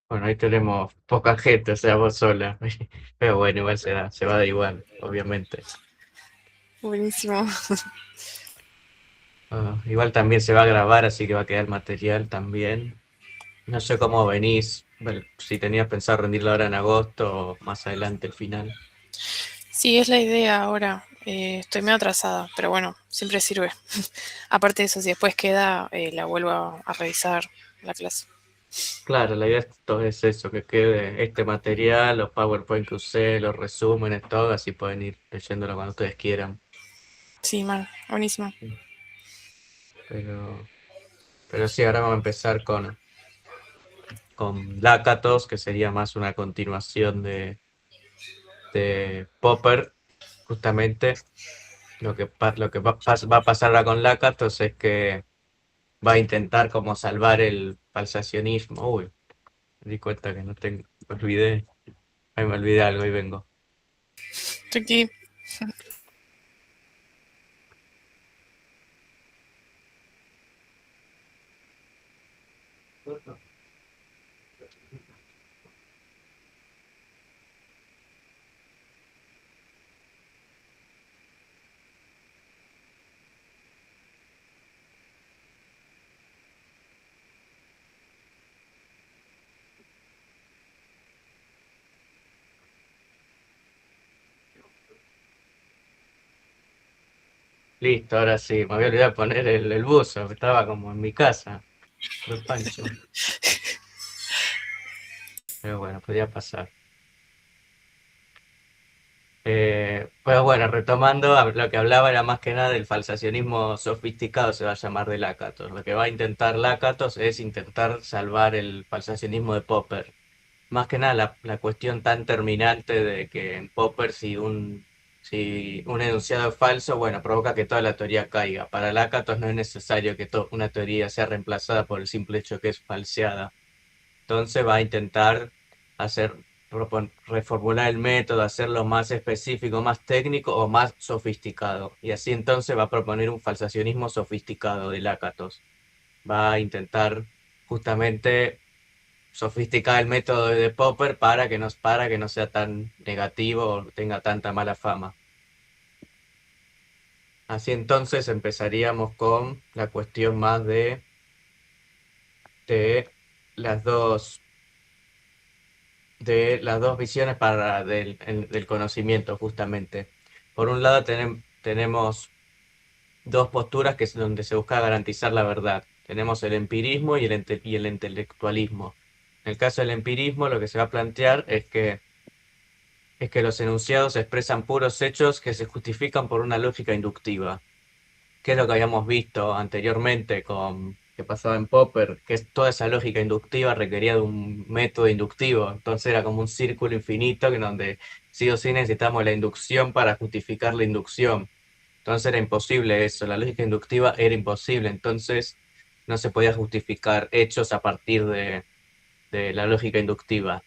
Bueno, ahí tenemos poca gente, o sea, vos sola. Pero bueno, igual se va a dar igual, obviamente. Buenísimo. Igual también se va a grabar, así que va a quedar material también. No sé cómo venís, bueno, si tenías pensado rendirlo ahora en agosto o más adelante el final. Sí, es la idea ahora. Estoy medio atrasada, pero bueno, siempre sirve. Aparte de eso, si después queda, la vuelvo a revisar la clase. Claro, la idea es eso, que quede este material, los PowerPoint que usé, los resúmenes, todo, así pueden ir leyéndolo cuando ustedes quieran. Sí, mal, buenísimo. Pero, pero sí, ahora vamos a empezar con Lakatos, que sería más una continuación de Popper. Justamente lo que va a pasar ahora con Lakatos es que va a intentar como salvar el falsacionismo. Uy, me di cuenta que no tengo, me olvidé, ay, me olvidé algo y vengo. Tranqui. Listo, ahora sí, me había olvidado poner el buzo, que estaba como en mi casa, el Pancho. Pero bueno, podía pasar. Pues bueno, retomando, lo que hablaba era más que nada del falsacionismo sofisticado, se va a llamar de Lakatos. Lo que va a intentar Lakatos es intentar salvar el falsacionismo de Popper. Más que nada la cuestión tan terminante de que en Popper si un enunciado es falso, bueno, provoca que toda la teoría caiga. Para Lakatos no es necesario que una teoría sea reemplazada por el simple hecho que es falseada. Entonces va a intentar reformular el método, hacerlo más específico, más técnico o más sofisticado. Y así entonces va a proponer un falsacionismo sofisticado de Lakatos. Va a intentar justamente sofisticar el método de Popper para que no sea tan negativo o tenga tanta mala fama. Así entonces empezaríamos con la cuestión más de las dos de las dos visiones del conocimiento, justamente. Por un lado tenemos dos posturas que es donde se busca garantizar la verdad. Tenemos el empirismo y el intelectualismo. En el caso del empirismo, lo que se va a plantear es que los enunciados expresan puros hechos que se justifican por una lógica inductiva, que es lo que habíamos visto anteriormente que pasaba en Popper, que es toda esa lógica inductiva requería de un método inductivo, entonces era como un círculo infinito en donde sí o sí necesitamos la inducción para justificar la inducción. Entonces era imposible eso, la lógica inductiva era imposible, entonces no se podía justificar hechos a partir de la lógica inductiva.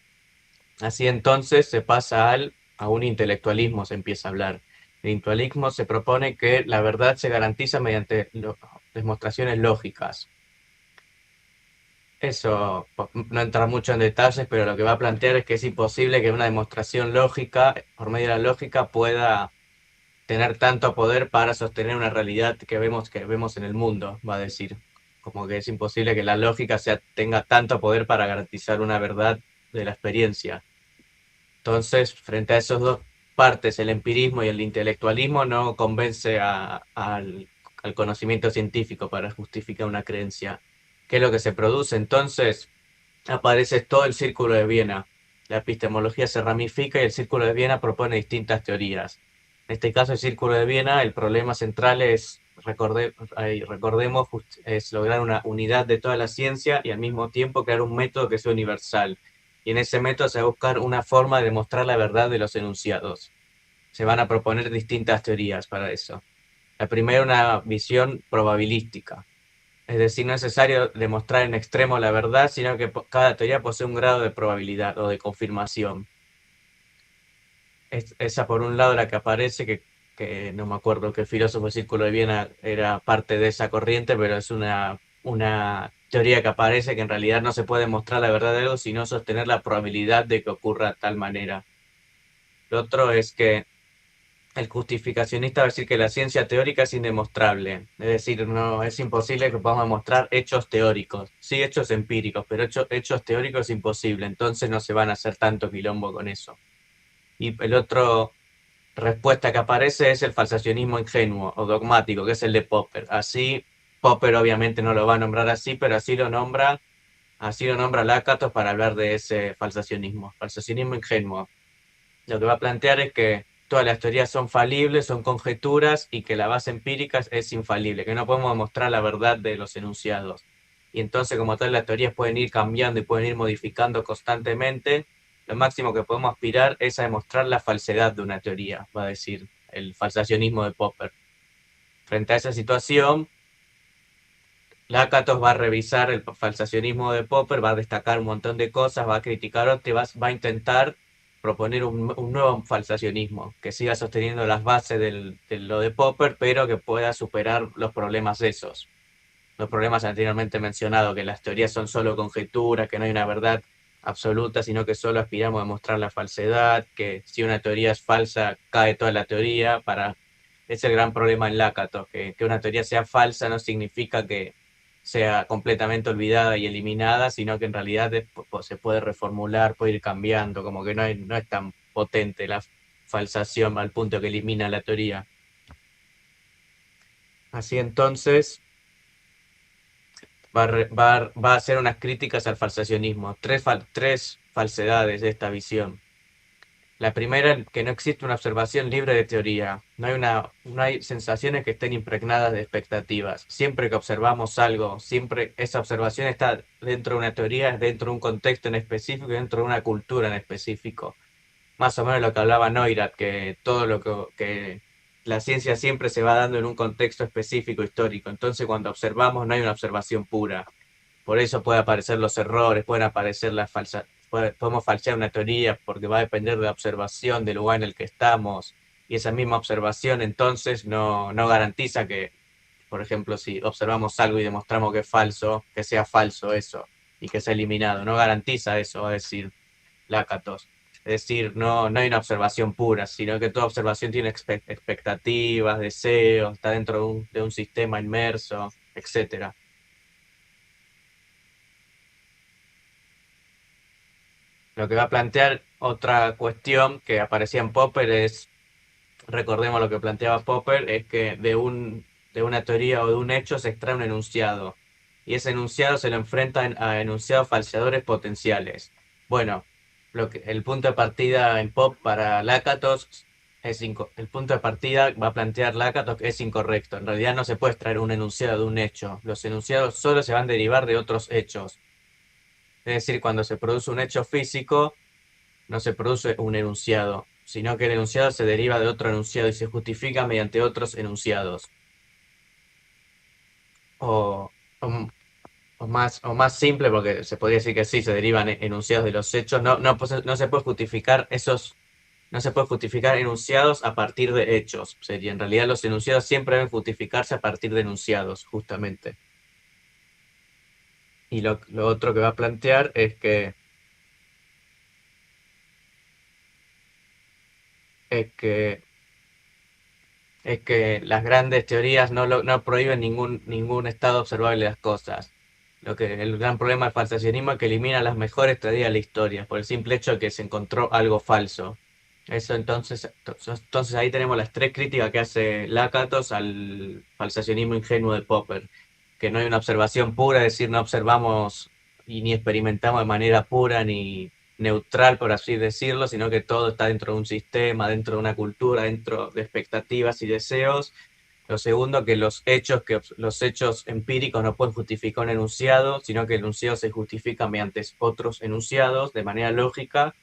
Así entonces se pasa a un intelectualismo, se empieza a hablar. El intelectualismo se propone que la verdad se garantiza mediante demostraciones lógicas. Eso no entra mucho en detalles, pero lo que va a plantear es que es imposible que una demostración lógica, por medio de la lógica, pueda tener tanto poder para sostener una realidad que vemos en el mundo, va a decir. Como que es imposible que la lógica tenga tanto poder para garantizar una verdad de la experiencia. Entonces, frente a esos dos partes, el empirismo y el intelectualismo, no convence al conocimiento científico para justificar una creencia. ¿Qué es lo que se produce? Entonces, aparece todo el Círculo de Viena. La epistemología se ramifica y el Círculo de Viena propone distintas teorías. En este caso, el Círculo de Viena, el problema central es, recordemos, es lograr una unidad de toda la ciencia y al mismo tiempo crear un método que sea universal. Y en ese método se va a buscar una forma de demostrar la verdad de los enunciados. Se van a proponer distintas teorías para eso. La primera, una visión probabilística. Es decir, no es necesario demostrar en extremo la verdad, sino que cada teoría posee un grado de probabilidad o de confirmación. Esa por un lado la que aparece, que no me acuerdo qué filósofo del Círculo de Viena era parte de esa corriente, pero es una una teoría que aparece que en realidad no se puede mostrar la verdad de algo, sino sostener la probabilidad de que ocurra de tal manera. Lo otro es que el justificacionista va a decir que la ciencia teórica es indemostrable, es decir, no es imposible que podamos mostrar hechos teóricos, sí hechos empíricos, pero hechos teóricos es imposible, entonces no se van a hacer tanto quilombo con eso. Y el otro respuesta que aparece es el falsacionismo ingenuo o dogmático, que es el de Popper. Así, Popper obviamente no lo va a nombrar así, pero así lo nombra Lakatos para hablar de ese falsacionismo ingenuo. Lo que va a plantear es que todas las teorías son falibles, son conjeturas y que la base empírica es infalible, que no podemos demostrar la verdad de los enunciados. Y entonces, como tal, las teorías pueden ir cambiando y pueden ir modificando constantemente. Lo máximo que podemos aspirar es a demostrar la falsedad de una teoría, va a decir el falsacionismo de Popper. Frente a esa situación, Lakatos va a revisar el falsacionismo de Popper, va a destacar un montón de cosas, va a criticar otro y va a intentar proponer un nuevo falsacionismo que siga sosteniendo las bases de lo de Popper, pero que pueda superar los problemas esos. Los problemas anteriormente mencionados, que las teorías son solo conjeturas, que no hay una verdad absoluta, sino que solo aspiramos a mostrar la falsedad, que si una teoría es falsa, cae toda la teoría. Es el gran problema en Lakatos, que una teoría sea falsa no significa que sea completamente olvidada y eliminada, sino que en realidad se puede reformular, puede ir cambiando, como que no es tan potente la falsación al punto que elimina la teoría. Así entonces va a hacer unas críticas al falsacionismo, tres falsedades de esta visión. La primera, que no existe una observación libre de teoría. No hay sensaciones que estén impregnadas de expectativas. Siempre que observamos algo, siempre esa observación está dentro de una teoría, dentro de un contexto en específico, dentro de una cultura en específico. Más o menos lo que hablaba Neurath, que todo que la ciencia siempre se va dando en un contexto específico histórico. Entonces, cuando observamos, no hay una observación pura. Por eso pueden aparecer los errores, pueden aparecer las falsas, podemos falsear una teoría porque va a depender de la observación del lugar en el que estamos. Y esa misma observación entonces no garantiza que, por ejemplo, si observamos algo y demostramos que es falso, que sea falso eso y que sea eliminado. No garantiza eso, va a decir Lakatos. Es decir, no hay una observación pura, sino que toda observación tiene expectativas, deseos, está dentro de un sistema inmerso, etcétera. Lo que va a plantear otra cuestión que aparecía en Popper es, recordemos lo que planteaba Popper, es que de una teoría o de un hecho se extrae un enunciado, y ese enunciado se lo enfrenta a enunciados falseadores potenciales. Bueno, el punto de partida en Pop para Lakatos el punto de partida va a plantear Lakatos que es incorrecto. En realidad no se puede extraer un enunciado de un hecho. Los enunciados solo se van a derivar de otros hechos. Es decir, cuando se produce un hecho físico, no se produce un enunciado, sino que el enunciado se deriva de otro enunciado y se justifica mediante otros enunciados. O, o, o más simple, porque se podría decir que sí, se derivan enunciados de los hechos. No se puede justificar no se puede justificar enunciados a partir de hechos. Sería, en realidad los enunciados siempre deben justificarse a partir de enunciados, justamente. Y lo otro que va a plantear es que es que las grandes teorías no prohíben ningún estado observable de las cosas. El gran problema del falsacionismo es que elimina las mejores teorías de la historia, por el simple hecho de que se encontró algo falso. Eso entonces ahí tenemos las tres críticas que hace Lakatos al falsacionismo ingenuo de Popper, que no hay una observación pura, es decir, no observamos y ni experimentamos de manera pura ni neutral, por así decirlo, sino que todo está dentro de un sistema, dentro de una cultura, dentro de expectativas y deseos. Lo segundo, que los hechos empíricos no pueden justificar un enunciado, sino que el enunciado se justifica mediante otros enunciados de manera lógica.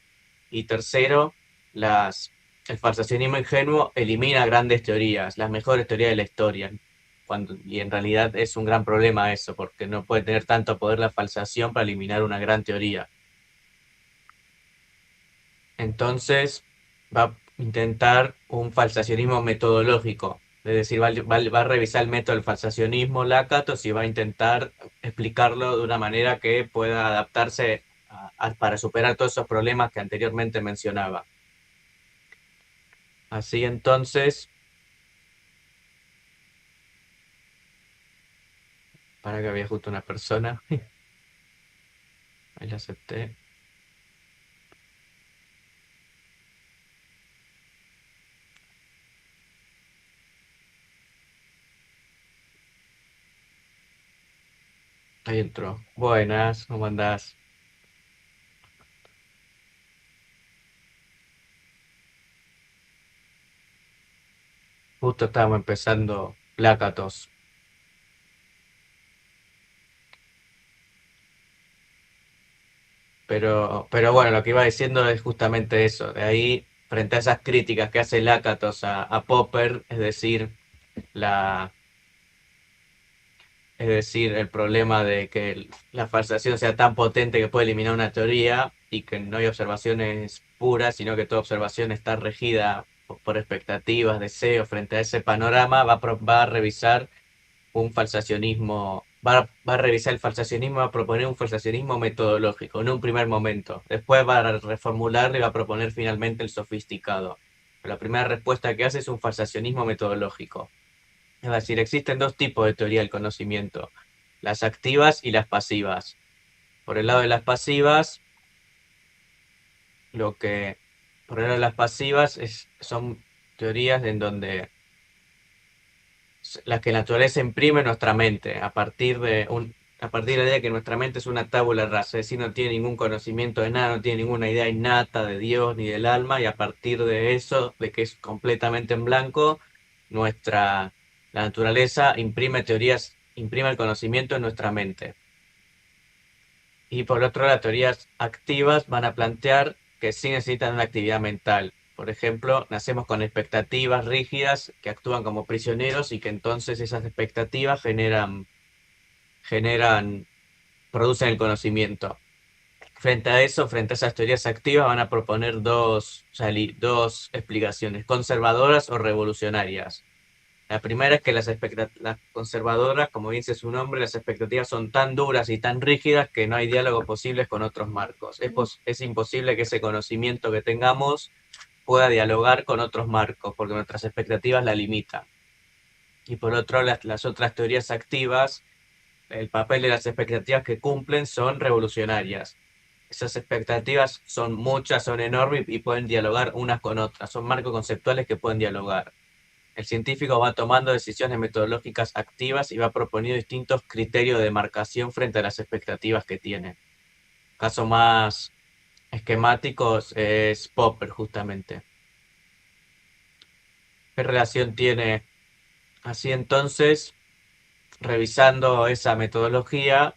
Y tercero, el falsacionismo ingenuo elimina grandes teorías, las mejores teorías de la historia. Y en realidad es un gran problema eso, porque no puede tener tanto poder la falsación para eliminar una gran teoría. Entonces va a intentar un falsacionismo metodológico. Es decir, va a revisar el método del falsacionismo Lakatos y va a intentar explicarlo de una manera que pueda adaptarse para superar todos esos problemas que anteriormente mencionaba. Así entonces, para que había justo una persona, ahí la acepté. Ahí entró. Buenas, ¿cómo andás? Justo estábamos empezando Lakatos. Pero bueno, lo que iba diciendo es justamente eso. De ahí, frente a esas críticas que hace Lakatos a Popper, la, es decir, el problema de que la falsación sea tan potente que puede eliminar una teoría y que no hay observaciones puras, sino que toda observación está regida por expectativas, deseos. Frente a ese panorama, va a revisar un falsacionismo, va a revisar el falsacionismo, va a proponer un falsacionismo metodológico en un primer momento. Después va a reformularlo y va a proponer finalmente el sofisticado. Pero la primera respuesta que hace es un falsacionismo metodológico. Es decir, existen dos tipos de teoría del conocimiento, las activas y las pasivas. Por el lado de las pasivas, lo que, por el lado de las pasivas son teorías en donde las que la naturaleza imprime en nuestra mente, a partir de la idea que nuestra mente es una tabula rasa, es decir, no tiene ningún conocimiento de nada, no tiene ninguna idea innata de Dios ni del alma, y a partir de eso, de que es completamente en blanco, nuestra, la naturaleza imprime el conocimiento en nuestra mente. Y por otro lado, las teorías activas van a plantear que sí necesitan una actividad mental. Por ejemplo, nacemos con expectativas rígidas que actúan como prisioneros y que entonces esas expectativas generan, producen el conocimiento. Frente a eso, frente a esas teorías activas, van a proponer dos explicaciones, conservadoras o revolucionarias. La primera es que las conservadoras, como dice su nombre, las expectativas son tan duras y tan rígidas que no hay diálogo posible con otros marcos. Es imposible que ese conocimiento que tengamos pueda dialogar con otros marcos, porque nuestras expectativas la limitan. Y por otro lado, las otras teorías activas, el papel de las expectativas que cumplen son revolucionarias. Esas expectativas son muchas, son enormes y pueden dialogar unas con otras. Son marcos conceptuales que pueden dialogar. El científico va tomando decisiones metodológicas activas y va proponiendo distintos criterios de marcación frente a las expectativas que tiene. Caso más esquemáticos es Popper, justamente. ¿Qué relación tiene? Así entonces, revisando esa metodología,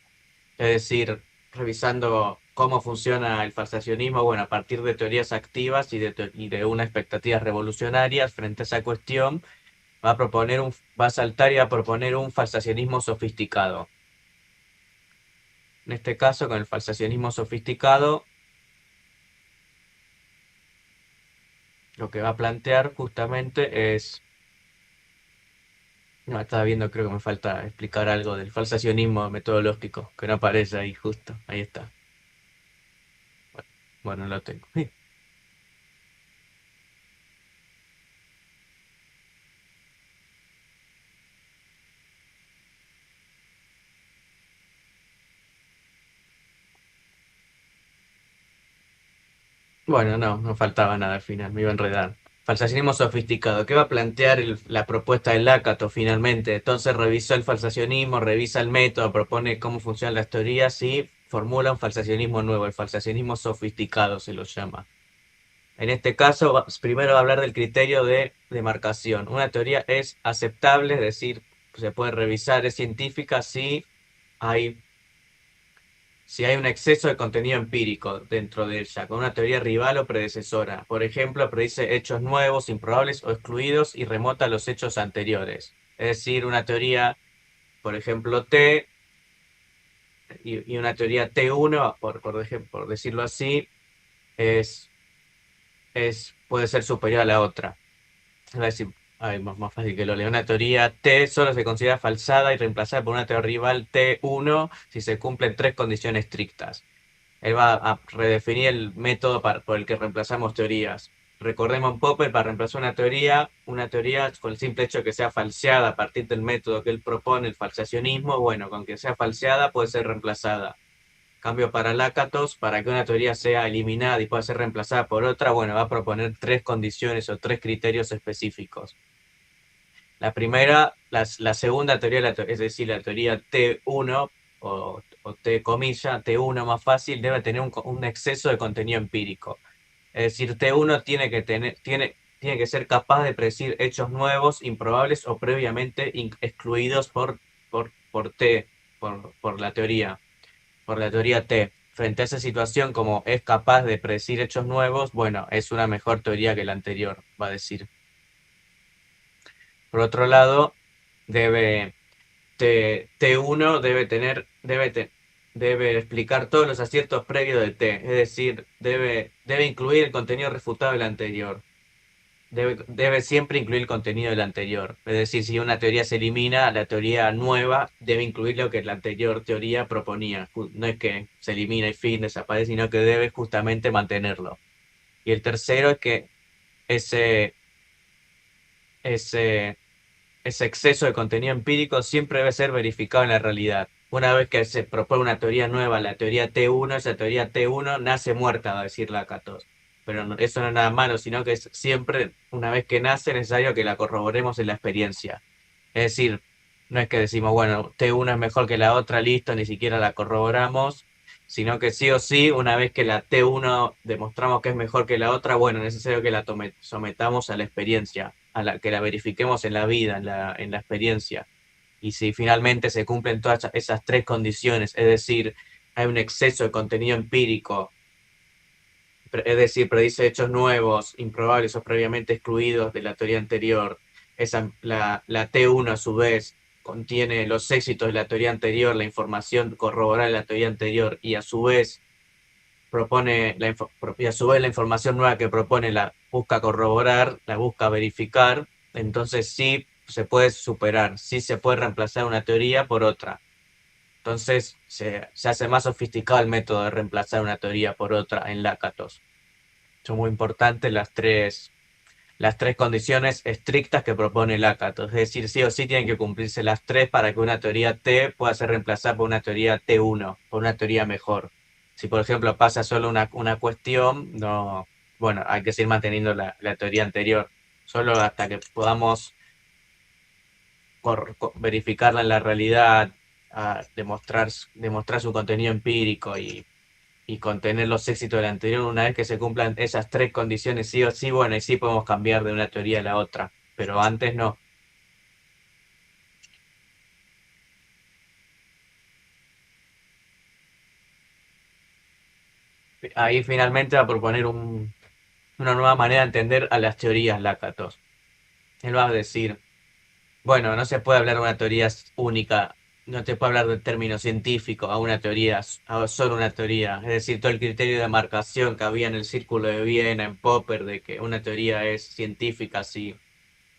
es decir, revisando cómo funciona el falsacionismo, bueno, a partir de teorías activas y de unas expectativas revolucionarias frente a esa cuestión, va a saltar y va a proponer un falsacionismo sofisticado. En este caso, con el falsacionismo sofisticado, lo que va a plantear justamente es... No, estaba viendo, creo que me falta explicar algo del falsacionismo metodológico, que no aparece ahí justo. Ahí está. Bueno, lo tengo. Bueno, no faltaba nada al final, me iba a enredar. Falsacionismo sofisticado. ¿Qué va a plantear la propuesta de Lakatos finalmente? Entonces revisó el falsacionismo, revisa el método, propone cómo funcionan las teorías y formula un falsacionismo nuevo, el falsacionismo sofisticado se lo llama. En este caso, primero va a hablar del criterio de demarcación. Una teoría es aceptable, es decir, se puede revisar, es científica hay si hay un exceso de contenido empírico dentro de ella, con una teoría rival o predecesora. Por ejemplo, predice hechos nuevos, improbables o excluidos y remota los hechos anteriores. Es decir, una teoría, por ejemplo, T y una teoría T1, por decirlo así, es, puede ser superior a la otra. Es decir, Ay, más fácil que lo lea. Una teoría T solo se considera falsada y reemplazada por una teoría rival T1 si se cumplen tres condiciones estrictas. Él va a redefinir el método por el que reemplazamos teorías. Recordemos en Popper, para reemplazar una teoría con el simple hecho de que sea falseada a partir del método que él propone, el falsacionismo, bueno, con que sea falseada puede ser reemplazada. Cambio para Lakatos, para que una teoría sea eliminada y pueda ser reemplazada por otra, bueno, va a proponer tres condiciones o tres criterios específicos. La primera, la segunda teoría, es decir, la teoría T1 o T comilla, T1 más fácil, debe tener un exceso de contenido empírico. Es decir, T1 tiene que ser capaz de predecir hechos nuevos, improbables o previamente excluidos T, por la teoría T. Frente a esa situación, como es capaz de predecir hechos nuevos, bueno, es una mejor teoría que la anterior, va a decir. Por otro lado, debe T1 debe explicar todos los aciertos previos de T, es decir, debe incluir el contenido refutado del anterior. Debe siempre incluir el contenido del anterior. Es decir, si una teoría se elimina, la teoría nueva debe incluir lo que la anterior teoría proponía. No es que se elimina y fin, desaparece, sino que debe justamente mantenerlo. Y el tercero es que ese, ese ese exceso de contenido empírico siempre debe ser verificado en la realidad. Una vez que se propone una teoría nueva, la teoría T1, esa teoría T1 nace muerta, va a decir Lakatos. Pero eso no es nada malo, sino que es siempre, una vez que nace, necesario que la corroboremos en la experiencia. Es decir, no es que decimos, bueno, T1 es mejor que la otra, listo, ni siquiera la corroboramos, sino que sí o sí, una vez que la T1 demostramos que es mejor que la otra, bueno, es necesario que la sometamos a la experiencia, que la verifiquemos en la vida, en la experiencia. Y si finalmente se cumplen todas esas tres condiciones, es decir, hay un exceso de contenido empírico, es decir, predice hechos nuevos, improbables o previamente excluidos de la teoría anterior. La T1 a su vez contiene los éxitos de la teoría anterior, la información corroborada de la teoría anterior y a su vez y a su vez la información nueva que propone la busca corroborar, la busca verificar, entonces sí se puede superar, sí se puede reemplazar una teoría por otra. Entonces se hace más sofisticado el método de reemplazar una teoría por otra en Lakatos. Son muy importantes las tres condiciones estrictas que propone Lakatos. Es decir, sí o sí tienen que cumplirse las tres para que una teoría T pueda ser reemplazada por una teoría T1, por una teoría mejor. Si, por ejemplo, pasa solo una cuestión, no, bueno, hay que seguir manteniendo la teoría anterior. Solo hasta que podamos verificarla en la realidad, demostrar su contenido empírico y contener los éxitos del anterior, una vez que se cumplan esas tres condiciones sí o sí, bueno, y sí podemos cambiar de una teoría a la otra, pero antes no. Ahí finalmente va a proponer una nueva manera de entender a las teorías Lakatos. Él va a decir, bueno, no se puede hablar de una teoría única, no te puede hablar de término científico a una teoría, a solo una teoría. Es decir, todo el criterio de marcación que había en el Círculo de Viena, en Popper, de que una teoría es científica si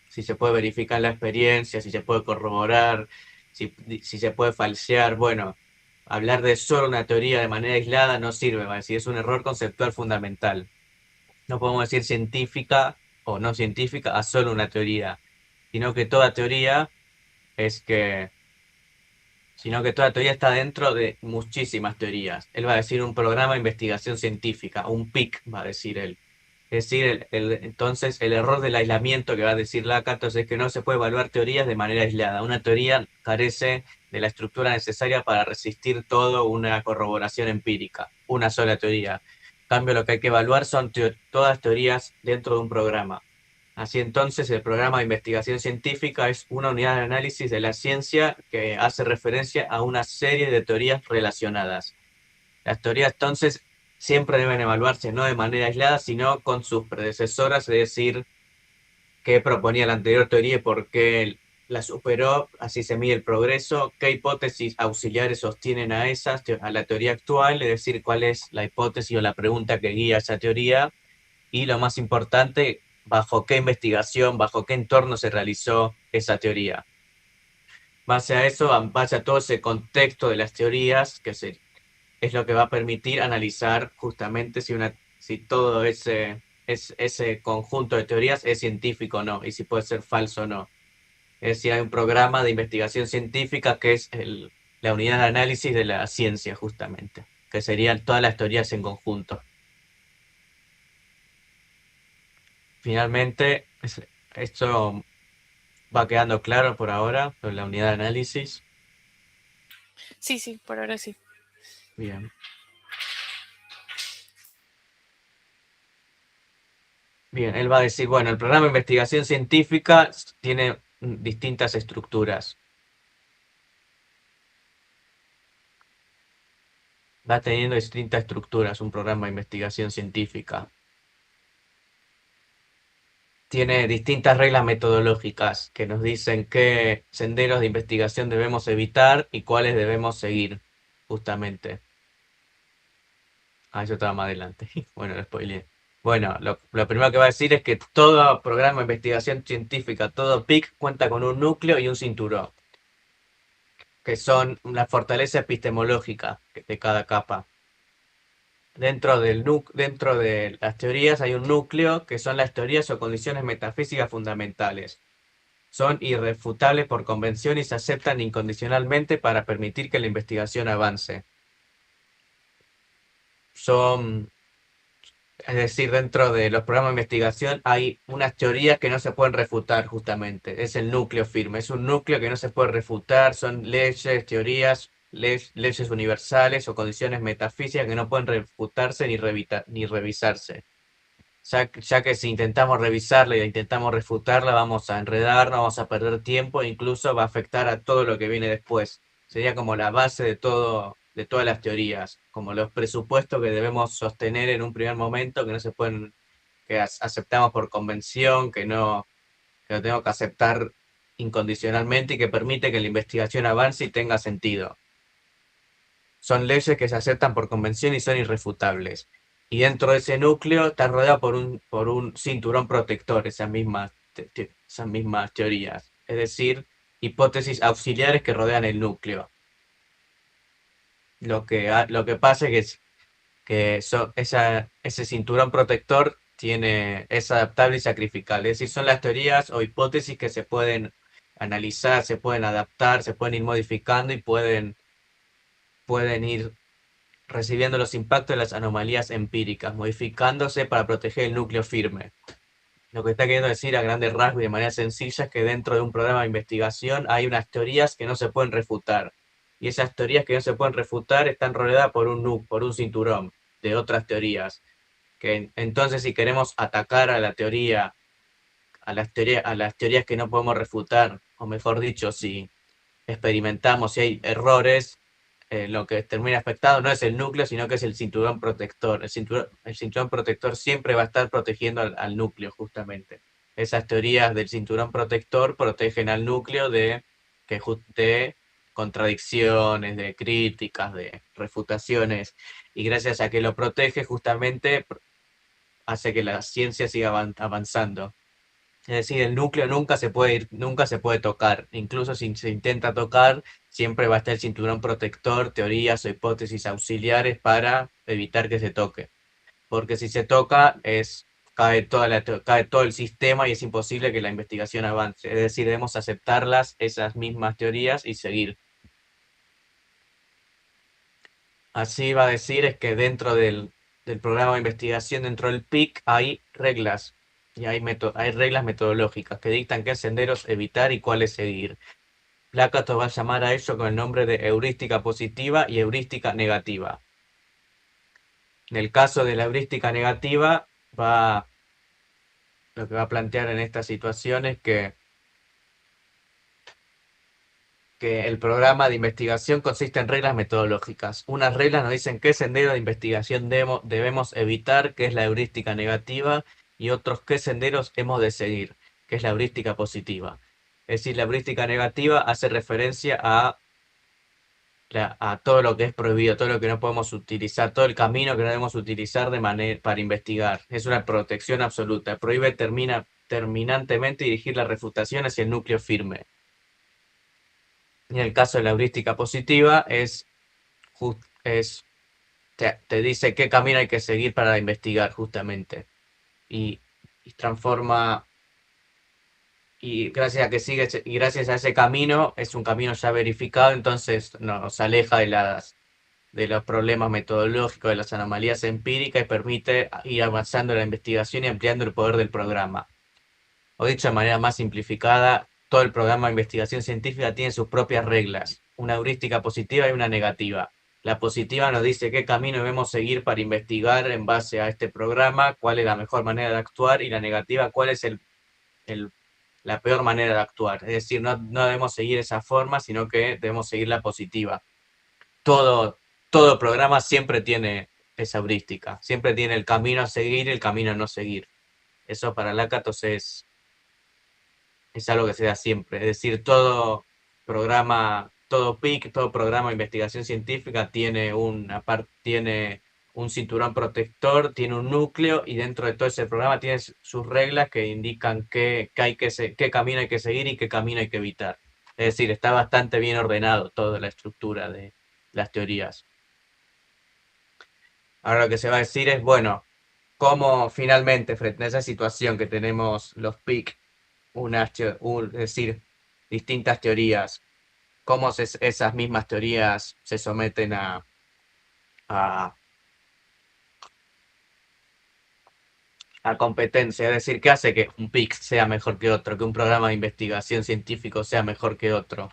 se puede verificar la experiencia, si se puede corroborar, si se puede falsear. Bueno, hablar de solo una teoría de manera aislada no sirve, va a decir, es un error conceptual fundamental. No podemos decir científica o no científica a solo una teoría, sino que toda teoría es que, sino que toda teoría está dentro de muchísimas teorías. Él va a decir un programa de investigación científica, un PIC, va a decir él. Es decir, entonces el error del aislamiento que va a decir Lakatos es que no se puede evaluar teorías de manera aislada. Una teoría carece de la estructura necesaria para resistir todo una corroboración empírica, una sola teoría. En cambio, lo que hay que evaluar son todas teorías dentro de un programa. Así entonces, el programa de investigación científica es una unidad de análisis de la ciencia que hace referencia a una serie de teorías relacionadas. Las teorías entonces siempre deben evaluarse no de manera aislada, sino con sus predecesoras, es decir, qué proponía la anterior teoría y por qué la superó, así se mide el progreso, qué hipótesis auxiliares sostienen a a la teoría actual, es decir, cuál es la hipótesis o la pregunta que guía esa teoría, y lo más importante, bajo qué investigación, bajo qué entorno se realizó esa teoría. Base a eso, base a todo ese contexto de las teorías, es lo que va a permitir analizar justamente si todo ese conjunto de teorías es científico o no, y si puede ser falso o no. Es decir, hay un programa de investigación científica que es la unidad de análisis de la ciencia, justamente, que serían todas las teorías en conjunto. Finalmente, esto va quedando claro por ahora, con la unidad de análisis. Sí, sí, por ahora sí. Bien. Bien, él va a decir, bueno, el programa de investigación científica tiene distintas estructuras. Va teniendo distintas estructuras un programa de investigación científica. Tiene distintas reglas metodológicas que nos dicen qué senderos de investigación debemos evitar y cuáles debemos seguir, justamente. Ah, yo estaba más adelante. Bueno, lo spoileé. Bueno, lo primero que va a decir es que todo programa de investigación científica, todo PIC, cuenta con un núcleo y un cinturón, que son una fortaleza epistemológica de cada capa. Dentro de las teorías hay un núcleo que son las teorías o condiciones metafísicas fundamentales. Son irrefutables por convención y se aceptan incondicionalmente para permitir que la investigación avance. Son, es decir, dentro de los programas de investigación hay unas teorías que no se pueden refutar justamente. Es el núcleo firme, es un núcleo que no se puede refutar, son leyes, teorías, leyes universales o condiciones metafísicas que no pueden refutarse ni revisarse. Ya que si intentamos revisarla y intentamos refutarla, vamos a enredarnos, vamos a perder tiempo e incluso va a afectar a todo lo que viene después. Sería como la base de todo, de todas las teorías, como los presupuestos que debemos sostener en un primer momento, que no se pueden, que aceptamos por convención, que lo tengo que aceptar incondicionalmente y que permite que la investigación avance y tenga sentido. Son leyes que se aceptan por convención y son irrefutables. Y dentro de ese núcleo está rodeado por un cinturón protector, esas mismas teorías. Es decir, hipótesis auxiliares que rodean el núcleo. Lo que pasa ese cinturón protector es adaptable y sacrificable. Es decir, son las teorías o hipótesis que se pueden analizar, se pueden adaptar, se pueden ir modificando y pueden ir recibiendo los impactos de las anomalías empíricas, modificándose para proteger el núcleo firme. Lo que está queriendo decir a grandes rasgos y de manera sencilla es que dentro de un programa de investigación hay unas teorías que no se pueden refutar. Y esas teorías que no se pueden refutar están rodeadas por un cinturón de otras teorías. Entonces, si queremos atacar a la teoría, a las teorías que no podemos refutar, o mejor dicho, si experimentamos, si hay errores, lo que termina afectado no es el núcleo, sino que es el cinturón protector. El cinturón protector siempre va a estar protegiendo al núcleo, justamente. Esas teorías del cinturón protector protegen al núcleo de contradicciones, de críticas, de refutaciones, y gracias a que lo protege, justamente hace que la ciencia siga avanzando. Es decir, el núcleo nunca se puede ir, nunca se puede tocar. Incluso si se intenta tocar, siempre va a estar el cinturón protector, teorías o hipótesis auxiliares para evitar que se toque. Porque si se toca, cae todo el sistema y es imposible que la investigación avance. Es decir, debemos aceptarlas, esas mismas teorías y seguir. Así va a decir es que dentro del programa de investigación, dentro del PIC, hay reglas y hay reglas metodológicas que dictan qué senderos evitar y cuáles seguir. Lakatos va a llamar a ello con el nombre de heurística positiva y heurística negativa. En el caso de la heurística negativa, lo que va a plantear en esta situación es que el programa de investigación consiste en reglas metodológicas. Unas reglas nos dicen qué sendero de investigación debemos evitar, que es la heurística negativa, y otros qué senderos hemos de seguir, que es la heurística positiva. Es decir, la heurística negativa hace referencia a a todo lo que es prohibido, todo lo que no podemos utilizar, todo el camino que no debemos utilizar de manera para investigar. Es una protección absoluta. Prohíbe terminantemente dirigir la refutación hacia el núcleo firme. Y en el caso de la heurística positiva es te dice qué camino hay que seguir para investigar justamente. Y, y transforma y gracias a que sigue y gracias a ese camino es un camino ya verificado, entonces nos aleja de los problemas metodológicos, de las anomalías empíricas y permite ir avanzando en la investigación y ampliando el poder del programa. O dicho de manera más simplificada, todo el programa de investigación científica tiene sus propias reglas, una heurística positiva y una negativa. La positiva nos dice qué camino debemos seguir para investigar en base a este programa, cuál es la mejor manera de actuar, y la negativa, cuál es el- la peor manera de actuar. Es decir, no debemos seguir esa forma, sino que debemos seguir la positiva. Todo, todo programa siempre tiene esa heurística, siempre tiene el camino a seguir y el camino a no seguir. Eso para Lakatos es algo que se da siempre. Es decir, todo PIC, todo programa de investigación científica tiene un cinturón protector, tiene un núcleo y dentro de todo ese programa tiene sus reglas que indican qué camino hay que seguir y qué camino hay que evitar. Es decir, está bastante bien ordenado toda la estructura de las teorías. Ahora lo que se va a decir es, bueno, cómo finalmente frente a esa situación que tenemos los PIC, es decir, distintas teorías, cómo esas mismas teorías se someten a, a competencia, es decir, qué hace que un PIC sea mejor que otro, que un programa de investigación científico sea mejor que otro.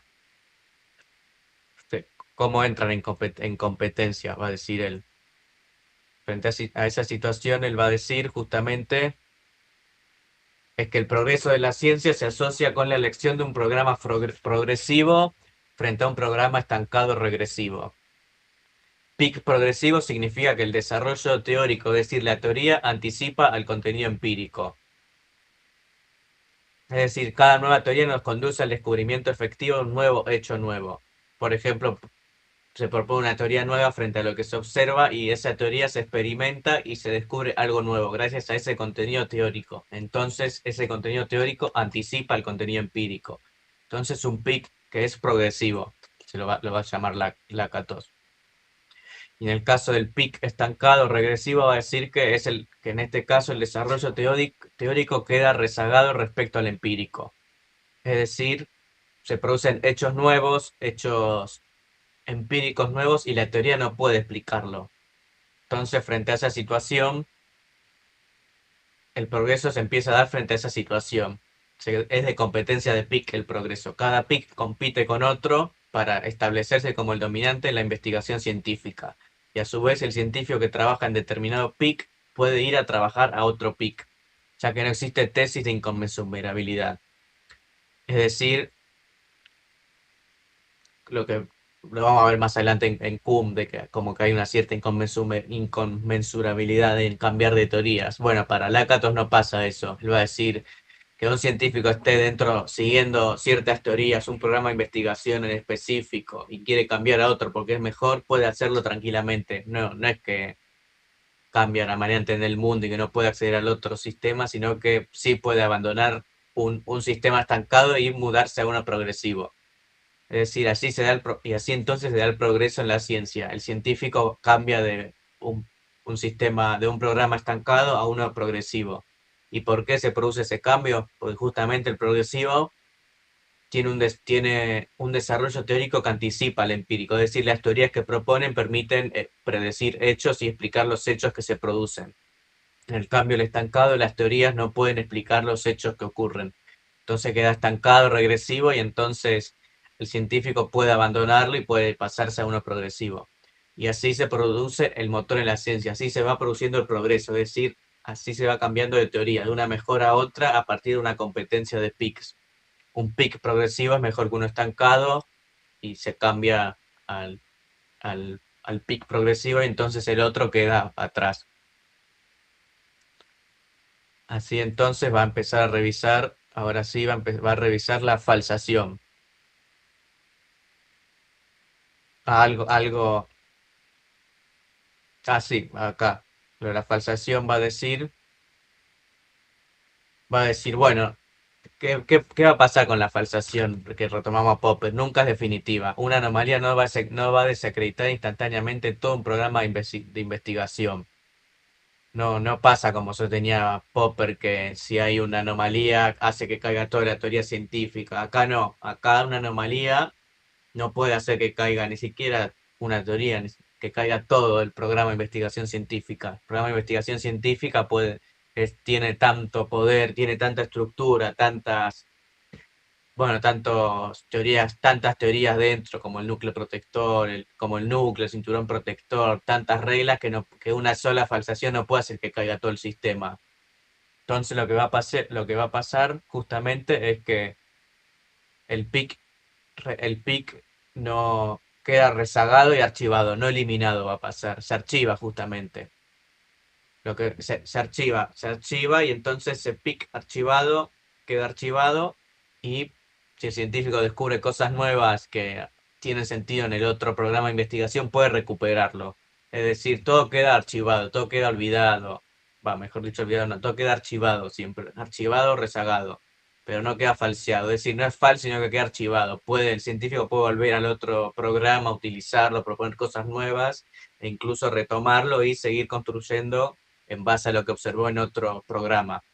¿Cómo entran en competencia? Va a decir él. Frente a esa situación, él va a decir justamente es que el progreso de la ciencia se asocia con la elección de un programa progresivo frente a un programa estancado regresivo. PIC progresivo significa que el desarrollo teórico, es decir, la teoría, anticipa al contenido empírico. Es decir, cada nueva teoría nos conduce al descubrimiento efectivo de un nuevo hecho nuevo. Por ejemplo, se propone una teoría nueva frente a lo que se observa y esa teoría se experimenta y se descubre algo nuevo gracias a ese contenido teórico. Entonces, ese contenido teórico anticipa el contenido empírico. Entonces, un PIC que es progresivo, lo va a llamar la K2. Y en el caso del PIC estancado regresivo va a decir que en este caso el desarrollo teórico queda rezagado respecto al empírico. Es decir, se producen hechos nuevos, hechos empíricos nuevos y la teoría no puede explicarlo. Entonces, frente a esa situación, el progreso se empieza a dar frente a esa situación. Es de competencia de PIC el progreso. Cada PIC compite con otro para establecerse como el dominante en la investigación científica. Y a su vez, el científico que trabaja en determinado PIC puede ir a trabajar a otro PIC, ya que no existe tesis de inconmensurabilidad. Es decir, lo que lo vamos a ver más adelante en CUM, de que como que hay una cierta inconmensurabilidad en cambiar de teorías. Bueno, para Lakatos no pasa eso. Él va a decir que un científico esté dentro siguiendo ciertas teorías, un programa de investigación en específico y quiere cambiar a otro porque es mejor, puede hacerlo tranquilamente. No es que cambia la manera de entender el mundo y que no puede acceder al otro sistema, sino que sí puede abandonar un sistema estancado y mudarse a uno progresivo. Es decir, y así entonces se da el progreso en la ciencia. El científico cambia de un sistema, de un programa estancado a uno progresivo. ¿Y por qué se produce ese cambio? Porque justamente el progresivo tiene un desarrollo teórico que anticipa al empírico. Es decir, las teorías que proponen permiten predecir hechos y explicar los hechos que se producen. En el cambio, el estancado, las teorías no pueden explicar los hechos que ocurren. Entonces queda estancado, regresivo, y entonces el científico puede abandonarlo y puede pasarse a uno progresivo. Y así se produce el motor en la ciencia, así se va produciendo el progreso, es decir, así se va cambiando de teoría, de una mejor a otra a partir de una competencia de pics. Un pic progresivo es mejor que uno estancado y se cambia al pic progresivo y entonces el otro queda atrás. Así entonces va a empezar a revisar, ahora sí va a revisar la falsación. algo, sí, acá. Lo de la falsación va a decir, bueno, ¿qué va a pasar con la falsación que retomamos a Popper? Nunca es definitiva. Una anomalía no va a desacreditar instantáneamente todo un programa de investigación. No, no pasa como sostenía Popper, que si hay una anomalía hace que caiga toda la teoría científica. Acá no, acá una anomalía no puede hacer que caiga ni siquiera una teoría, que caiga todo el programa de investigación científica. El programa de investigación científica tiene tanto poder, tiene tanta estructura, tantas teorías dentro, como el núcleo protector, como el núcleo, el cinturón protector, tantas reglas que una sola falsación no puede hacer que caiga todo el sistema. Entonces lo que va a pasar justamente es que el PIC, el PIC no queda rezagado y archivado, no eliminado va a pasar, se archiva justamente. Se archiva y entonces ese PIC archivado queda archivado, y si el científico descubre cosas nuevas que tienen sentido en el otro programa de investigación, puede recuperarlo. Es decir, todo queda archivado, todo queda olvidado. Mejor dicho, olvidado no, todo queda archivado siempre, archivado, rezagado, pero no queda falseado. Es decir, no es falso, sino que queda archivado. El científico puede volver al otro programa, utilizarlo, proponer cosas nuevas e incluso retomarlo y seguir construyendo en base a lo que observó en otro programa.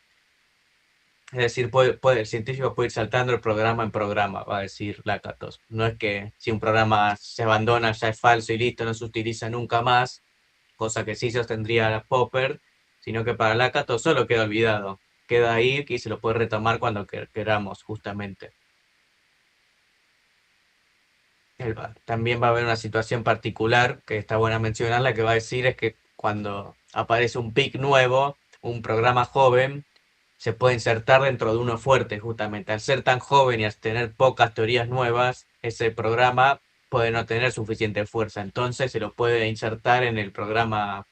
Es decir, el científico puede ir saltando el programa en programa, va a decir Lakatos. No es que si un programa se abandona ya es falso y listo, no se utiliza nunca más, cosa que sí sostendría Popper, sino que para Lakatos solo queda olvidado. Queda ahí y se lo puede retomar cuando queramos, justamente. También va a haber una situación particular que está buena mencionarla, que va a decir es que cuando aparece un PIC nuevo, un programa joven, se puede insertar dentro de uno fuerte, justamente. Al ser tan joven y al tener pocas teorías nuevas, ese programa puede no tener suficiente fuerza. Entonces se lo puede insertar en el programa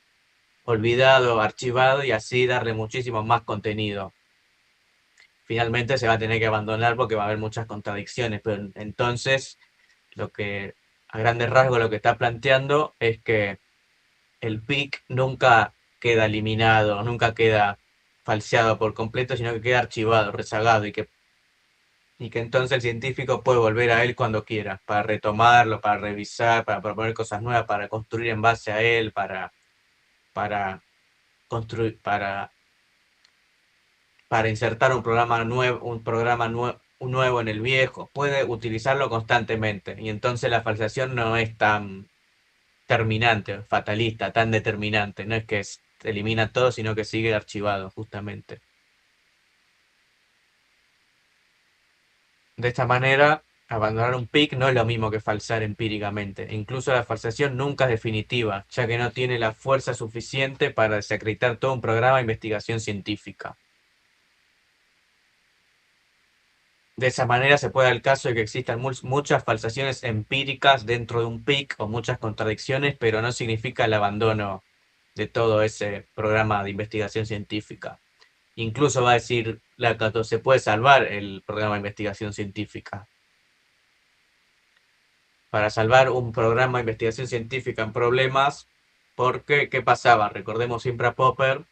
olvidado, archivado, y así darle muchísimo más contenido. Finalmente se va a tener que abandonar porque va a haber muchas contradicciones, pero entonces a grandes rasgos lo que está planteando es que el PIC nunca queda eliminado, nunca queda falseado por completo, sino que queda archivado, rezagado, y que entonces el científico puede volver a él cuando quiera, para retomarlo, para revisar, para proponer cosas nuevas, para construir en base a él, para construir, para insertar un nuevo en el viejo. Puede utilizarlo constantemente, y entonces la falsación no es tan terminante, fatalista, tan determinante. No es que elimina todo, sino que sigue archivado, justamente. De esta manera, abandonar un PIC no es lo mismo que falsar empíricamente. E incluso la falsación nunca es definitiva, ya que no tiene la fuerza suficiente para desacreditar todo un programa de investigación científica. De esa manera se puede dar el caso de que existan muchas falsaciones empíricas dentro de un PIC o muchas contradicciones, pero no significa el abandono de todo ese programa de investigación científica. Incluso va a decir Lakatos, se puede salvar el programa de investigación científica. Para salvar un programa de investigación científica en problemas, porque ¿qué pasaba? Recordemos siempre a Popper,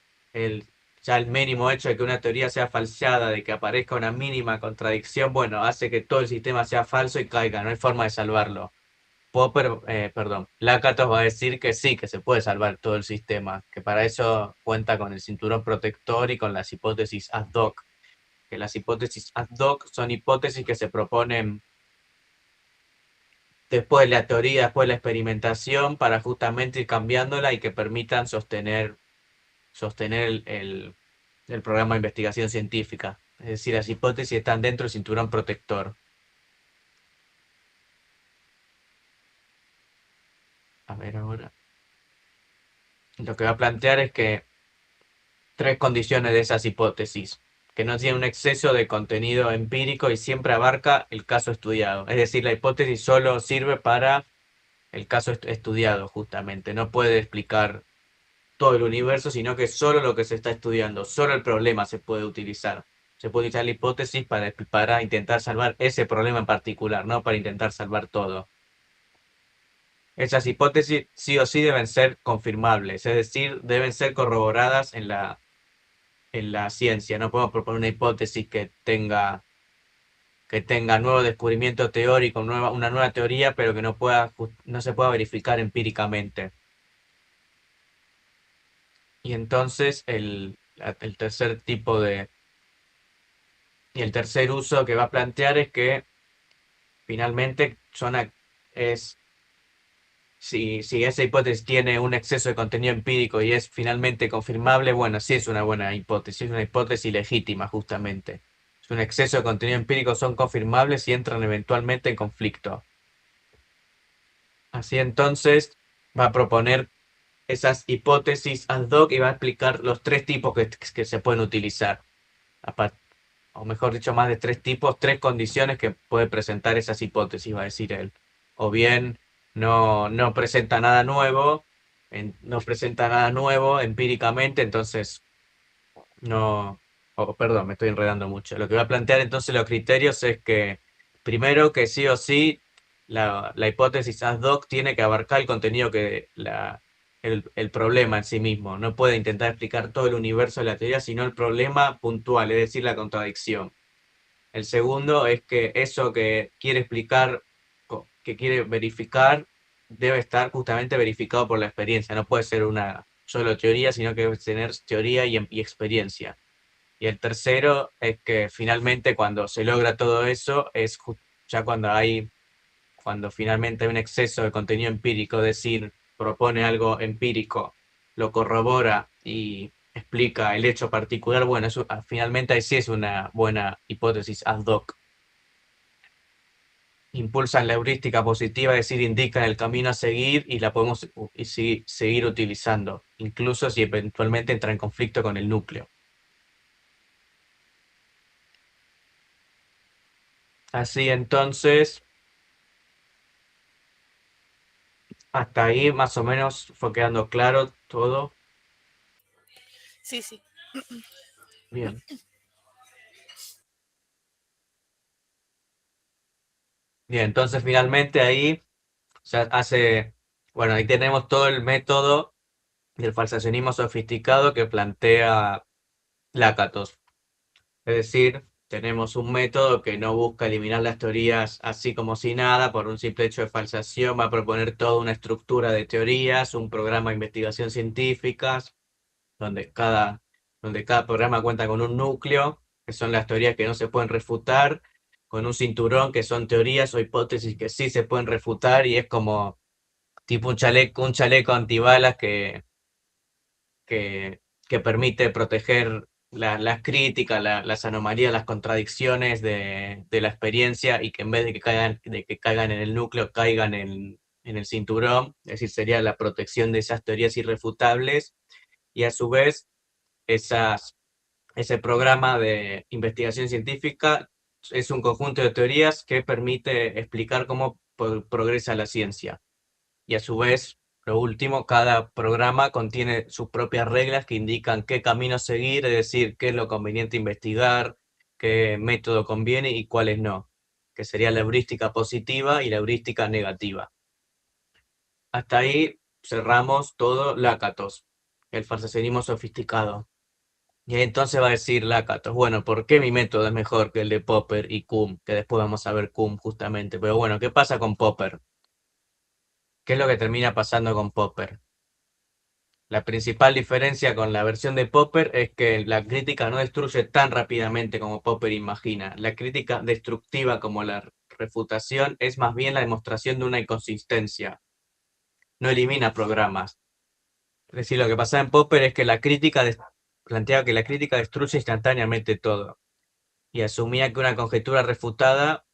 ya el mínimo hecho de que una teoría sea falseada, de que aparezca una mínima contradicción, bueno, hace que todo el sistema sea falso y caiga, no hay forma de salvarlo. Lakatos va a decir que sí, que se puede salvar todo el sistema, que para eso cuenta con el cinturón protector y con las hipótesis ad hoc. Que las hipótesis ad hoc son hipótesis que se proponen después de la teoría, después de la experimentación, para justamente ir cambiándola y que permitan sostener el programa de investigación científica. Es decir, las hipótesis están dentro del cinturón protector. A ver ahora. Lo que va a plantear es que tres condiciones de esas hipótesis: que no tiene un exceso de contenido empírico y siempre abarca el caso estudiado. Es decir, la hipótesis solo sirve para el caso estudiado, justamente. No puede explicar todo el universo, sino que solo lo que se está estudiando, solo el problema se puede utilizar. Se puede utilizar la hipótesis para intentar salvar ese problema en particular, no para intentar salvar todo. Esas hipótesis sí o sí deben ser confirmables, es decir, deben ser corroboradas en la ciencia. No podemos proponer una hipótesis que tenga nuevo descubrimiento teórico, una nueva teoría, pero que no se pueda verificar empíricamente. Y entonces el tercer tipo y el tercer uso que va a plantear es que finalmente es, si esa hipótesis tiene un exceso de contenido empírico y es finalmente confirmable, bueno, sí es una buena hipótesis, es una hipótesis legítima justamente. Es un exceso de contenido empírico, son confirmables y entran eventualmente en conflicto. Así entonces va a proponer esas hipótesis ad hoc y va a explicar los tres tipos que se pueden utilizar. O mejor dicho, más de tres tipos, tres condiciones que puede presentar esas hipótesis, va a decir él. O bien no presenta nada nuevo, no presenta nada nuevo empíricamente, entonces no, perdón, me estoy enredando mucho. Lo que va a plantear entonces los criterios es que, primero, que sí o sí, la hipótesis ad hoc tiene que abarcar el contenido el problema en sí mismo. No puede intentar explicar todo el universo de la teoría, sino el problema puntual, es decir, la contradicción. El segundo es que eso que quiere explicar, que quiere verificar, debe estar justamente verificado por la experiencia. No puede ser una solo teoría, sino que debe tener teoría y experiencia. Y el tercero es que finalmente cuando se logra todo eso, ya cuando finalmente hay un exceso de contenido empírico, es decir, propone algo empírico, lo corrobora y explica el hecho particular, bueno, finalmente ahí sí es una buena hipótesis ad hoc. Impulsan la heurística positiva, es decir, indican el camino a seguir y la podemos seguir utilizando, incluso si eventualmente entra en conflicto con el núcleo. Así entonces, hasta ahí más o menos fue quedando claro todo. Sí, sí. Bien. Bien, entonces finalmente ahí se hace, bueno, ahí tenemos todo el método del falsacionismo sofisticado que plantea Lácatos. Es decir, tenemos un método que no busca eliminar las teorías así como si nada, por un simple hecho de falsación, va a proponer toda una estructura de teorías, un programa de investigación científicas, donde donde cada programa cuenta con un núcleo, que son las teorías que no se pueden refutar, con un cinturón, que son teorías o hipótesis que sí se pueden refutar, y es como tipo un chaleco antibalas que, que permite proteger las críticas, las anomalías, las contradicciones de la experiencia y que en vez de que caigan en el núcleo, caigan en el cinturón, es decir, sería la protección de esas teorías irrefutables y a su vez esas, ese programa de investigación científica es un conjunto de teorías que permite explicar cómo progresa la ciencia. Y a su vez, lo último, cada programa contiene sus propias reglas que indican qué camino seguir, es decir, qué es lo conveniente investigar, qué método conviene y cuáles no, que sería la heurística positiva y la heurística negativa. Hasta ahí cerramos todo Lácatos, el falsacionismo sofisticado. Y entonces va a decir Lácatos, bueno, ¿por qué mi método es mejor que el de Popper y Kuhn? Que después vamos a ver Kuhn justamente. Pero bueno, ¿qué pasa con Popper? ¿Qué es lo que termina pasando con Popper? La principal diferencia con la versión de Popper es que la crítica no destruye tan rápidamente como Popper imagina. La crítica destructiva como la refutación es más bien la demostración de una inconsistencia. No elimina programas. Es decir, lo que pasa en Popper es que planteaba que la crítica destruye instantáneamente todo y asumía que una conjetura refutada.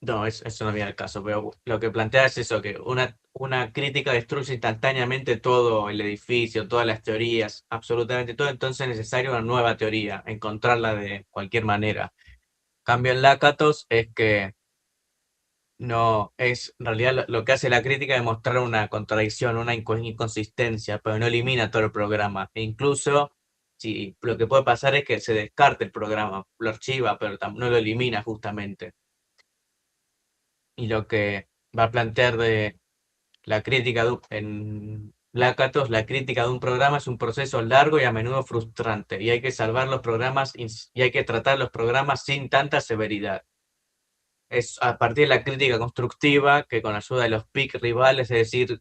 No, eso no viene al caso, pero lo que plantea es eso, que una crítica destruye instantáneamente todo el edificio, todas las teorías, absolutamente todo, entonces es necesaria una nueva teoría, encontrarla de cualquier manera. Cambio en Lácatos es que no es, en realidad lo que hace la crítica es mostrar una contradicción, una inconsistencia, pero no elimina todo el programa. E incluso, si lo que puede pasar es que se descarte el programa, lo archiva, pero no lo elimina justamente. Y lo que va a plantear En Lakatos, la crítica de un programa es un proceso largo y a menudo frustrante, y hay que salvar los programas y hay que tratar los programas sin tanta severidad. Es a partir de la crítica constructiva que con ayuda de los PIC rivales, es decir,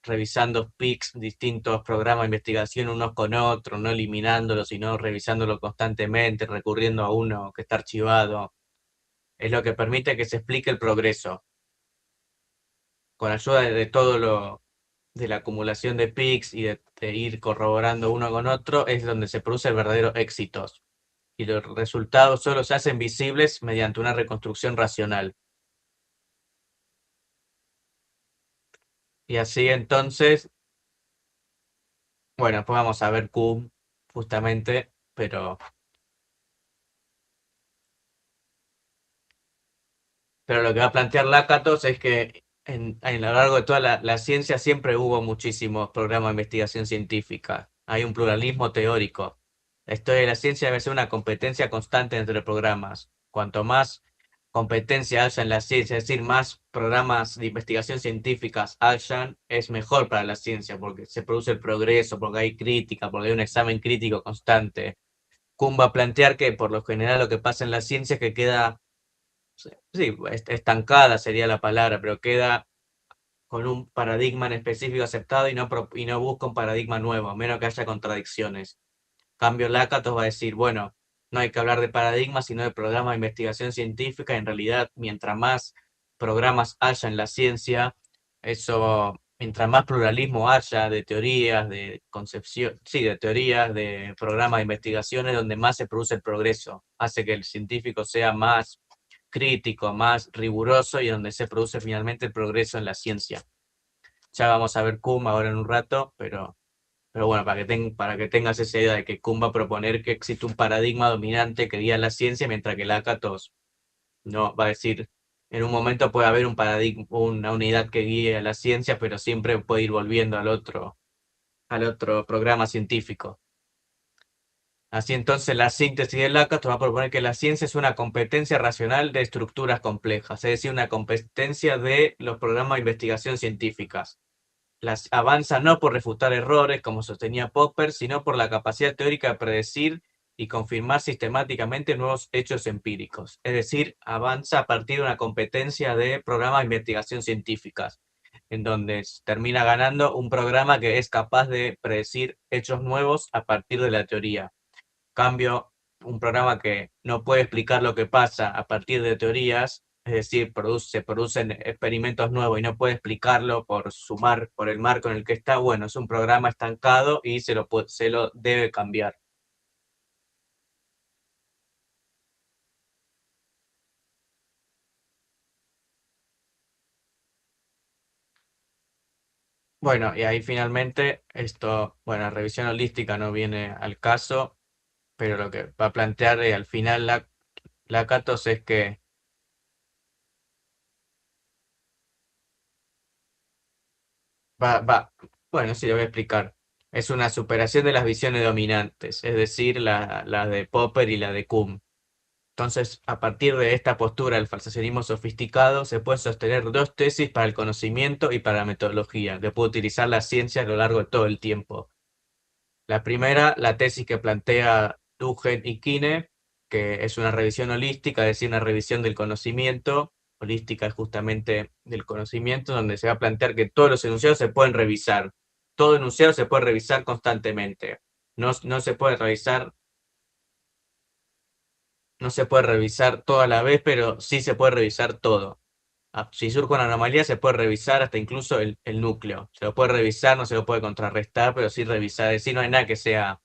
revisando PICs, distintos programas de investigación unos con otros, no eliminándolos, sino revisándolo constantemente, recurriendo a uno que está archivado, es lo que permite que se explique el progreso. Con ayuda de todo lo de la acumulación de PICs y de ir corroborando uno con otro, es donde se produce el verdadero éxito. Y los resultados solo se hacen visibles mediante una reconstrucción racional. Y así entonces, bueno, pues vamos a ver Q justamente, pero lo que va a plantear Lakatos es que a lo largo de toda la ciencia siempre hubo muchísimos programas de investigación científica. Hay un pluralismo teórico. La historia de la ciencia debe ser una competencia constante entre programas. Cuanto más competencia haya en la ciencia, es decir, más programas de investigación científicas hayan, es mejor para la ciencia, porque se produce el progreso, porque hay crítica, porque hay un examen crítico constante. Kuhn va a plantear que por lo general lo que pasa en la ciencia es que queda, sí, estancada sería la palabra, pero queda con un paradigma en específico aceptado y no busca un paradigma nuevo, a menos que haya contradicciones. Cambio Lakatos va a decir, bueno, no hay que hablar de paradigmas, sino de programas de investigación científica. En realidad, mientras más programas haya en la ciencia, eso, mientras más pluralismo haya de teorías, de concepción, sí, de teorías, de programas de investigaciones, donde más se produce el progreso. Hace que el científico sea más crítico, más riguroso y donde se produce finalmente el progreso en la ciencia. Ya vamos a ver Kuhn ahora en un rato, pero bueno, para que tengas esa idea de que Kuhn va a proponer que existe un paradigma dominante que guía la ciencia, mientras que Lakatos no va a decir, en un momento puede haber un paradigma, una unidad que guíe la ciencia, pero siempre puede ir volviendo al otro programa científico. Así entonces la síntesis de Lakatos va a proponer que la ciencia es una competencia racional de estructuras complejas, es decir, una competencia de los programas de investigación científicas. Avanza no por refutar errores, como sostenía Popper, sino por la capacidad teórica de predecir y confirmar sistemáticamente nuevos hechos empíricos. Es decir, avanza a partir de una competencia de programas de investigación científicas, en donde termina ganando un programa que es capaz de predecir hechos nuevos a partir de la teoría. Cambio, un programa que no puede explicar lo que pasa a partir de teorías, es decir, se producen experimentos nuevos y no puede explicarlo por el marco en el que está, bueno, es un programa estancado y se lo debe cambiar. Bueno, y ahí finalmente esto, bueno, la revisión holística no viene al caso, pero lo que va a plantear al final la Catos es que va, bueno, sí, lo voy a explicar. Es una superación de las visiones dominantes, es decir, la de Popper y la de Kuhn. Entonces, a partir de esta postura del falsacionismo sofisticado, se pueden sostener dos tesis para el conocimiento y para la metodología, que puede utilizar la ciencia a lo largo de todo el tiempo. La primera, la tesis que plantea Duhem y Kine, que es una revisión holística, es decir, una revisión del conocimiento. Holística es justamente del conocimiento, donde se va a plantear que todos los enunciados se pueden revisar. Todo enunciado se puede revisar constantemente. No se puede revisar, no se puede revisar todo a la vez, pero sí se puede revisar todo. Si surge una anomalía, se puede revisar hasta incluso el núcleo. Se lo puede revisar, no se lo puede contrarrestar, pero sí revisar. Es decir, no hay nada que sea.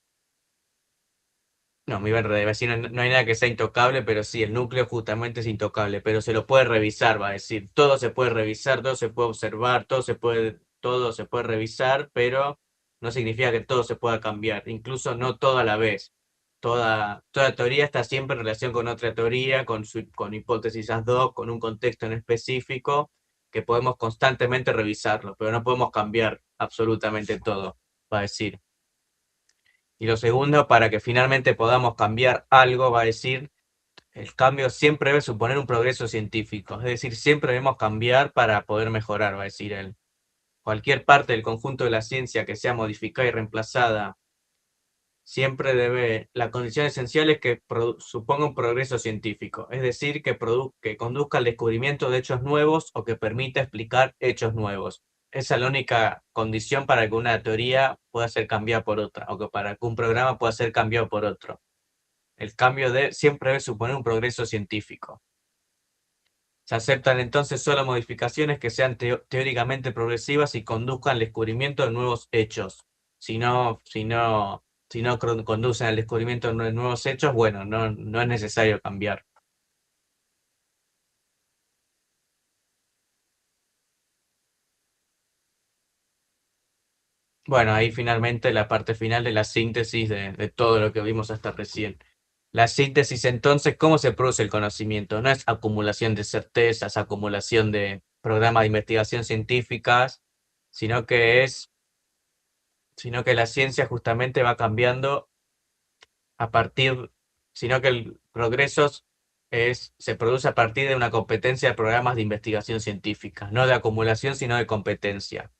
No, me iba a enredar, iba a decir, no hay nada que sea intocable, pero sí, el núcleo justamente es intocable, pero se lo puede revisar, va a decir, todo se puede revisar, todo se puede observar, todo se puede revisar, pero no significa que todo se pueda cambiar, incluso no todo a la vez. Toda teoría está siempre en relación con otra teoría, con hipótesis ad hoc, con un contexto en específico, que podemos constantemente revisarlo, pero no podemos cambiar absolutamente todo, va a decir. Y lo segundo, para que finalmente podamos cambiar algo, va a decir, el cambio siempre debe suponer un progreso científico. Es decir, siempre debemos cambiar para poder mejorar, va a decir él. cualquier parte del conjunto de la ciencia que sea modificada y reemplazada, siempre debe, la condición esencial es que suponga un progreso científico, es decir, que conduzca al descubrimiento de hechos nuevos o que permita explicar hechos nuevos. Esa es la única condición para que una teoría pueda ser cambiada por otra, o que para que un programa pueda ser cambiado por otro. El cambio siempre debe suponer un progreso científico. Se aceptan entonces solo modificaciones que sean teóricamente progresivas y conduzcan al descubrimiento de nuevos hechos. Si no conducen al descubrimiento de nuevos hechos, bueno, no es necesario cambiar. Bueno, ahí finalmente la parte final de la síntesis de todo lo que vimos hasta recién. La síntesis entonces, ¿cómo se produce el conocimiento? No es acumulación de certezas, acumulación de programas de investigación científicas, sino que es sino que la ciencia justamente va cambiando a partir, sino que el progreso se produce a partir de una competencia de programas de investigación científica, no de acumulación, sino de competencia.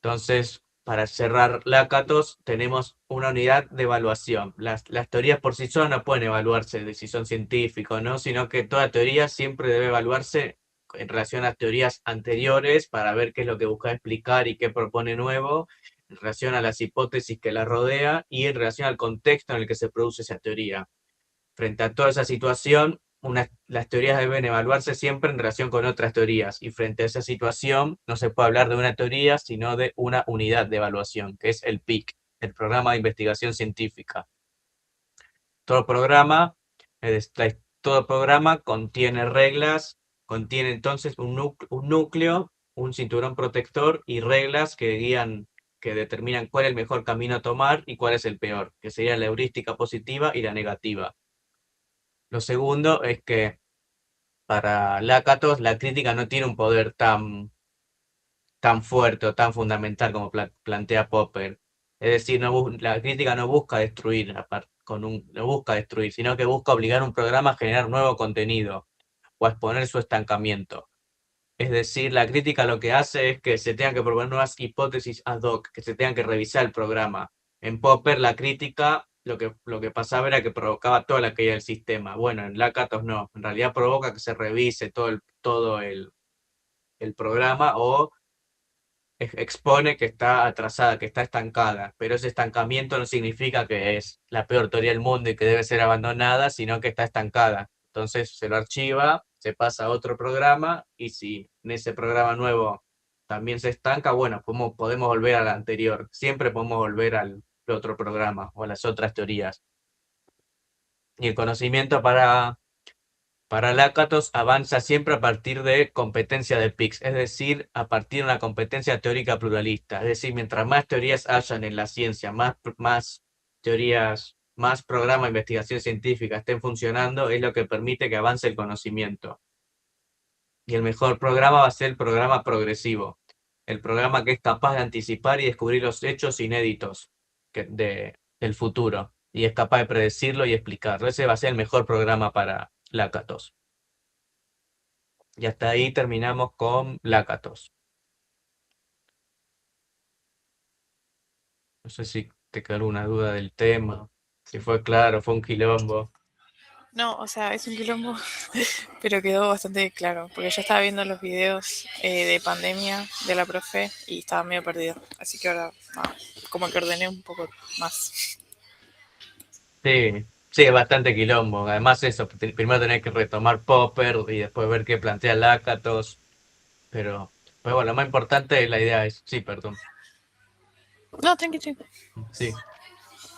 Entonces, para cerrar Lácatos, tenemos una unidad de evaluación. Las teorías por sí solas no pueden evaluarse de si son científicos, ¿no? Sino que toda teoría siempre debe evaluarse en relación a las teorías anteriores para ver qué es lo que busca explicar y qué propone nuevo, en relación a las hipótesis que la rodea y en relación al contexto en el que se produce esa teoría. Frente a toda esa situación, las teorías deben evaluarse siempre en relación con otras teorías y frente a esa situación no se puede hablar de una teoría, sino de una unidad de evaluación, que es el PIC, el Programa de Investigación Científica. Todo programa, todo programa contiene reglas, contiene entonces un núcleo, un cinturón protector y reglas que determinan cuál es el mejor camino a tomar y cuál es el peor, que sería la heurística positiva y la negativa. Lo segundo es que para Lakatos la crítica no tiene un poder tan fuerte o tan fundamental como plantea Popper. Es decir, la crítica no busca destruir, no busca destruir, sino que busca obligar a un programa a generar nuevo contenido o a exponer su estancamiento. Es decir, la crítica lo que hace es que se tengan que proponer nuevas hipótesis ad hoc, que se tengan que revisar el programa. En Popper, la crítica lo que pasaba era que provocaba toda la caída del sistema. Bueno, en Lakatos no. En realidad provoca que se revise todo el programa o expone que está atrasada, que está estancada. Pero ese estancamiento no significa que es la peor teoría del mundo y que debe ser abandonada, sino que está estancada. Entonces se lo archiva, se pasa a otro programa y si en ese programa nuevo también se estanca, bueno, podemos volver al anterior. Siempre podemos volver al otro programa o a las otras teorías. Y el conocimiento para Lakatos avanza siempre a partir de competencia de PICS, es decir, a partir de una competencia teórica pluralista. Es decir, mientras más teorías hayan en la ciencia, más teorías, más programas de investigación científica estén funcionando, es lo que permite que avance el conocimiento. Y el mejor programa va a ser el programa progresivo, el programa que es capaz de anticipar y descubrir los hechos inéditos del futuro, y es capaz de predecirlo y explicarlo. Ese va a ser el mejor programa para Lakatos. Y hasta ahí terminamos con Lakatos. No sé si te quedó alguna duda del tema, si fue claro, fue un quilombo. No, o sea, es un quilombo, pero quedó bastante claro, porque yo estaba viendo los videos de pandemia de la profe y estaba medio perdido. Así que ahora, como que ordené un poco más. Sí, sí, es bastante quilombo. Además eso, primero tenés que retomar Popper y después ver qué plantea Lakatos. Pero bueno, lo más importante la idea es, sí, perdón. No, tranqui, tranqui. Sí,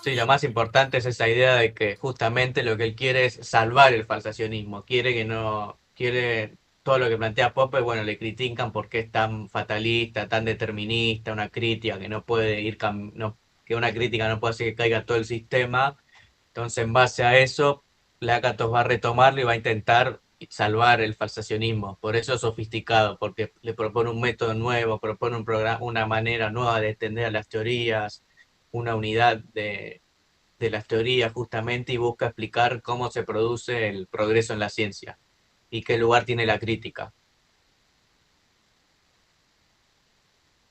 sí, lo más importante es esa idea de que justamente lo que él quiere es salvar el falsacionismo. Quiere que no, quiere todo lo que plantea Popper, bueno, le critican porque es tan fatalista, tan determinista, una crítica que no puede que una crítica no puede hacer que caiga todo el sistema. Entonces, en base a eso, Lakatos va a retomarlo y va a intentar salvar el falsacionismo. Por eso es sofisticado, porque le propone un método nuevo, propone un programa, una manera nueva de entender a las teorías, una unidad de las teorías justamente y busca explicar cómo se produce el progreso en la ciencia y qué lugar tiene la crítica.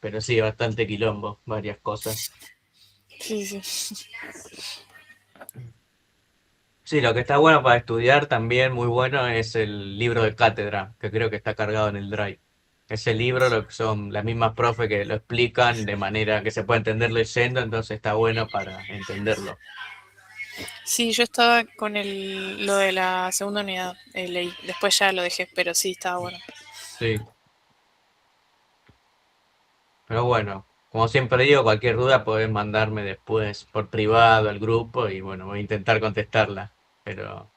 pero sí, bastante quilombo, varias cosas. Sí, sí. Sí, lo que está bueno para estudiar también, muy bueno, es el libro de cátedra, que creo que está cargado en el Drive. Ese libro lo que son las mismas profes que lo explican de manera que se puede entender leyendo, entonces está bueno para entenderlo. Sí, yo estaba con lo de la segunda unidad, leí. Después ya lo dejé, pero sí, estaba bueno. Sí, pero bueno, como siempre digo, cualquier duda podés mandarme después por privado al grupo y bueno, voy a intentar contestarla. Pero,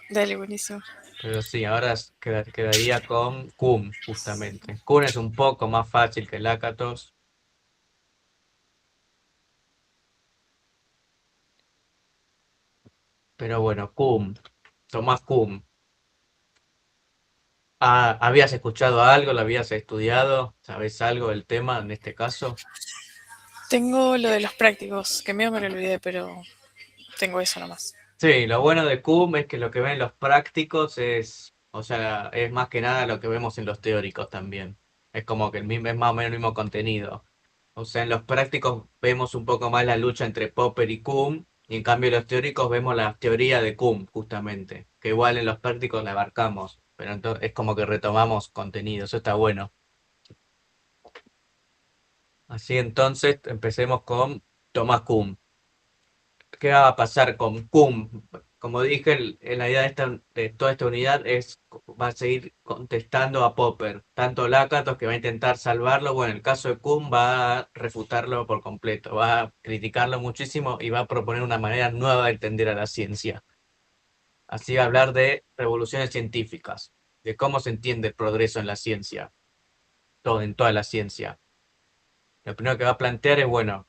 Dale, buenísimo. pero sí, ahora quedaría con Cum, justamente. Cum es un poco más fácil que Lakatos, pero bueno, Cum, Tomás Cum. Ah, ¿habías escuchado algo? ¿Lo habías estudiado? ¿Sabes algo del tema en este caso? Tengo lo de los prácticos, que medio me lo olvidé, pero tengo eso nomás. Sí, lo bueno de CUM es que lo que ven los prácticos es, o sea, es más que nada lo que vemos en los teóricos también. Es como que el mismo, es más o menos el mismo contenido. O sea, en los prácticos vemos un poco más la lucha entre Popper y CUM, y en cambio en los teóricos vemos la teoría de CUM, justamente, que igual en los prácticos la abarcamos, pero entonces es como que retomamos contenido, eso está bueno. Así entonces, empecemos con Tomás Kuhn. ¿Qué va a pasar con Kuhn? Como dije, la idea de toda esta unidad va a seguir contestando a Popper, tanto Lakatos que va a intentar salvarlo, bueno, en el caso de Kuhn va a refutarlo por completo, va a criticarlo muchísimo y va a proponer una manera nueva de entender a la ciencia. Así va a hablar de revoluciones científicas, de cómo se entiende el progreso en la ciencia, en toda la ciencia. Lo primero que va a plantear es, bueno,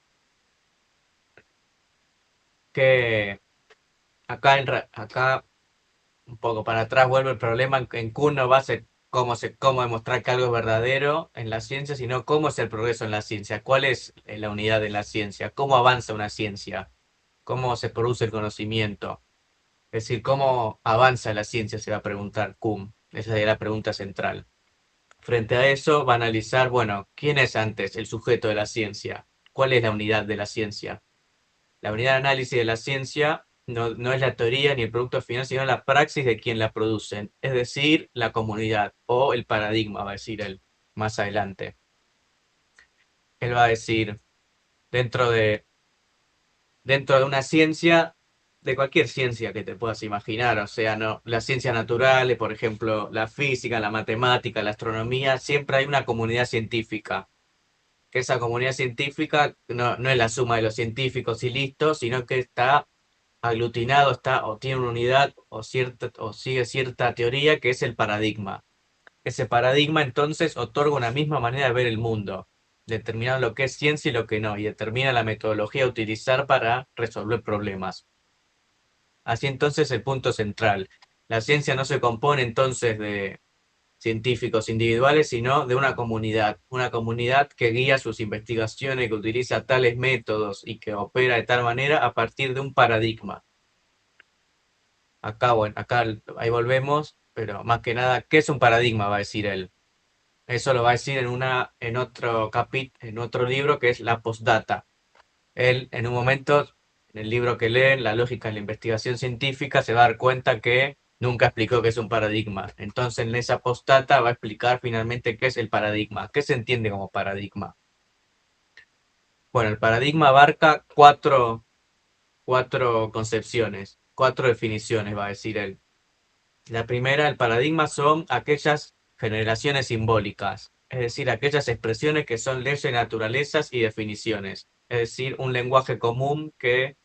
que acá un poco para atrás vuelve el problema en Kuhn no va a ser cómo demostrar que algo es verdadero en la ciencia, sino cómo es el progreso en la ciencia, cuál es la unidad de la ciencia, cómo avanza una ciencia, cómo se produce el conocimiento. Es decir, cómo avanza la ciencia, se va a preguntar Kuhn. Esa sería la pregunta central. Frente a eso va a analizar, bueno, ¿quién es antes el sujeto de la ciencia? ¿Cuál es la unidad de la ciencia? La unidad de análisis de la ciencia no es la teoría ni el producto final, sino la praxis de quien la producen, es decir, la comunidad o el paradigma, va a decir él más adelante. Él va a decir, dentro de, dentro de una ciencia, de cualquier ciencia que te puedas imaginar, o sea, no, las ciencias naturales, por ejemplo, la física, la matemática, la astronomía, siempre hay una comunidad científica que esa comunidad científica no es la suma de los científicos y listo, sino que está aglutinado, está o tiene una unidad o sigue cierta teoría que es el paradigma. Ese paradigma entonces otorga una misma manera de ver el mundo, determinando lo que es ciencia y lo que no, y determina la metodología a utilizar para resolver problemas. Así entonces el punto central. La ciencia no se compone entonces de científicos individuales, sino de una comunidad que guía sus investigaciones, que utiliza tales métodos y que opera de tal manera a partir de un paradigma. Acá, bueno, acá ahí volvemos, pero más que nada, ¿qué es un paradigma? Va a decir él. Eso lo va a decir en otro en otro libro que es la postdata. Él, en un momento, en el libro que leen, La lógica de la investigación científica, se va a dar cuenta que nunca explicó qué es un paradigma. Entonces, en esa postdata va a explicar finalmente qué es el paradigma. ¿Qué se entiende como paradigma? Bueno, el paradigma abarca cuatro concepciones, cuatro definiciones, va a decir él. La primera, el paradigma, son aquellas generaciones simbólicas, es decir, aquellas expresiones que son leyes, naturalezas y definiciones, es decir, un lenguaje común que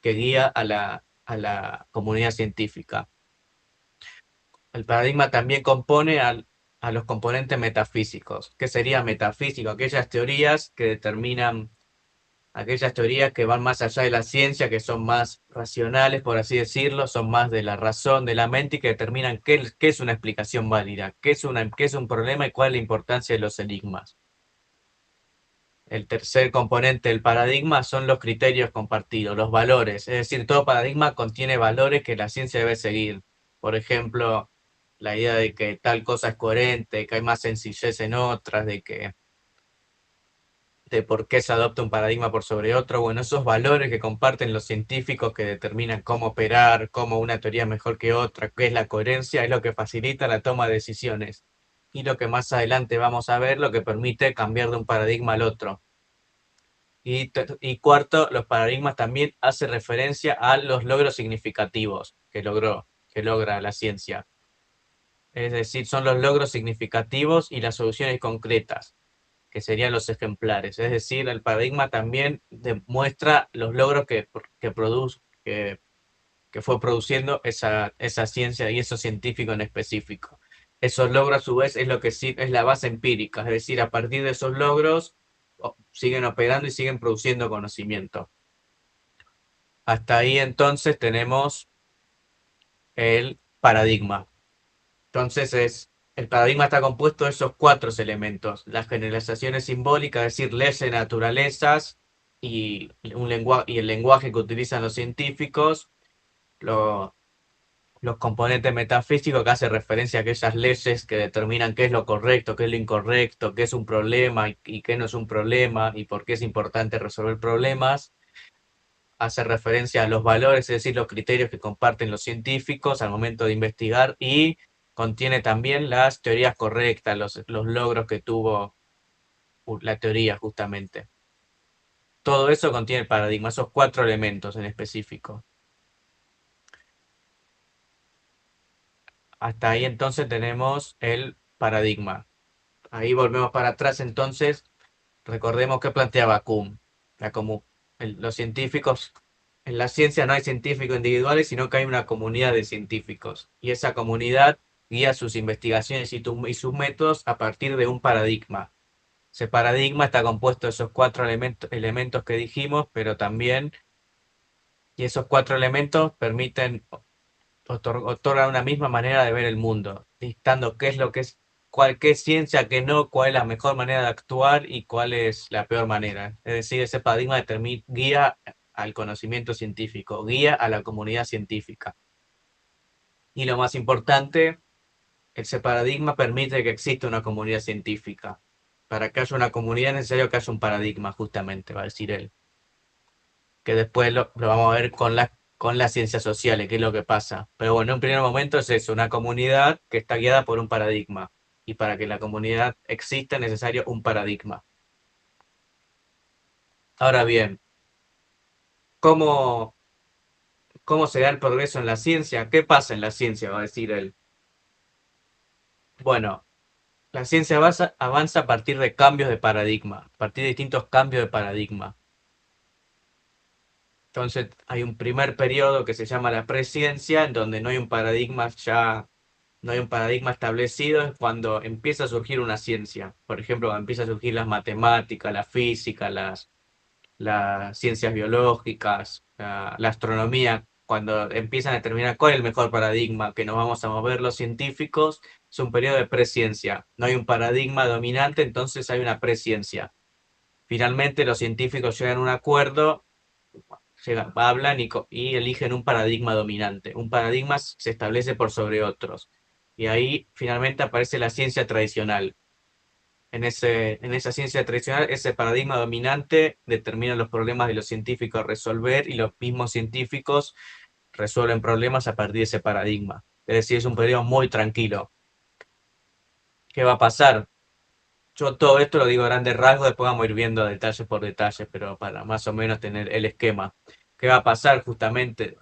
guía a la comunidad científica. El paradigma también compone a los componentes metafísicos. ¿Qué sería metafísico? Aquellas teorías que determinan aquellas teorías que van más allá de la ciencia, que son más racionales, por así decirlo, son más de la razón, de la mente y que determinan qué es una explicación válida, qué es un problema y cuál es la importancia de los enigmas. El tercer componente del paradigma son los criterios compartidos, los valores. Es decir, todo paradigma contiene valores que la ciencia debe seguir. Por ejemplo, la idea de que tal cosa es coherente, que hay más sencillez en otras, de por qué se adopta un paradigma por sobre otro, bueno, esos valores que comparten los científicos que determinan cómo operar, cómo una teoría es mejor que otra, qué es la coherencia, es lo que facilita la toma de decisiones. Y lo que más adelante vamos a ver, lo que permite cambiar de un paradigma al otro. Y cuarto, los paradigmas también hacen referencia a los logros significativos que logra la ciencia. Es decir, son los logros significativos y las soluciones concretas, que serían los ejemplares. Es decir, el paradigma también demuestra los logros que fue produciendo esa ciencia y esos científicos en específico. Esos logros, a su vez, es lo que sí es la base empírica, es decir, a partir de esos logros siguen operando y siguen produciendo conocimiento. Hasta ahí entonces tenemos el paradigma. Entonces el paradigma está compuesto de esos cuatro elementos. Las generalizaciones simbólicas, es decir, leyes de naturalezas y el lenguaje que utilizan los científicos, lo- los componentes metafísicos que hacen referencia a aquellas leyes que determinan qué es lo correcto, qué es lo incorrecto, qué es un problema y qué no es un problema y por qué es importante resolver problemas. Hace referencia a los valores, es decir, los criterios que comparten los científicos al momento de investigar y contiene también las teorías correctas, los logros que tuvo la teoría justamente. Todo eso contiene el paradigma, esos cuatro elementos en específico. Hasta ahí entonces tenemos el paradigma. Ahí volvemos para atrás entonces, recordemos que planteaba Kuhn, como los científicos, en la ciencia no hay científicos individuales, sino que hay una comunidad de científicos. Y esa comunidad guía sus investigaciones y sus métodos a partir de un paradigma. Ese paradigma está compuesto de esos cuatro elementos que dijimos, pero también, y esos cuatro elementos permiten otorgan una misma manera de ver el mundo, dictando qué es lo que es, qué es ciencia, qué no, cuál es la mejor manera de actuar y cuál es la peor manera. Es decir, ese paradigma guía al conocimiento científico, guía a la comunidad científica. Y lo más importante, ese paradigma permite que exista una comunidad científica. Para que haya una comunidad es necesario que haya un paradigma, justamente, va a decir él. Que después lo vamos a ver con las ciencias sociales, qué es lo que pasa. Pero bueno, en un primer momento es eso, una comunidad que está guiada por un paradigma. Y para que la comunidad exista es necesario un paradigma. Ahora bien, ¿cómo, cómo se da el progreso en la ciencia? ¿Qué pasa en la ciencia? Va a decir él. Bueno, la ciencia avanza a partir de cambios de paradigma, a partir de distintos cambios de paradigma. Entonces hay un primer periodo que se llama la presciencia, en donde no hay un paradigma establecido, es cuando empieza a surgir una ciencia. Por ejemplo, cuando empieza a surgir las matemáticas, la física, las ciencias biológicas, la astronomía, cuando empiezan a determinar cuál es el mejor paradigma que nos vamos a mover los científicos, es un periodo de presciencia. No hay un paradigma dominante, entonces hay una presciencia. Finalmente los científicos llegan a un acuerdo, hablan y eligen un paradigma dominante. Un paradigma se establece por sobre otros. Y ahí finalmente aparece la ciencia tradicional. En esa ciencia tradicional, ese paradigma dominante determina los problemas de los científicos a resolver y los mismos científicos resuelven problemas a partir de ese paradigma. Es decir, es un periodo muy tranquilo. ¿Qué va a pasar? Yo todo esto lo digo a grandes rasgos, después vamos a ir viendo detalle por detalle, pero para más o menos tener el esquema. ¿Qué va a pasar justamente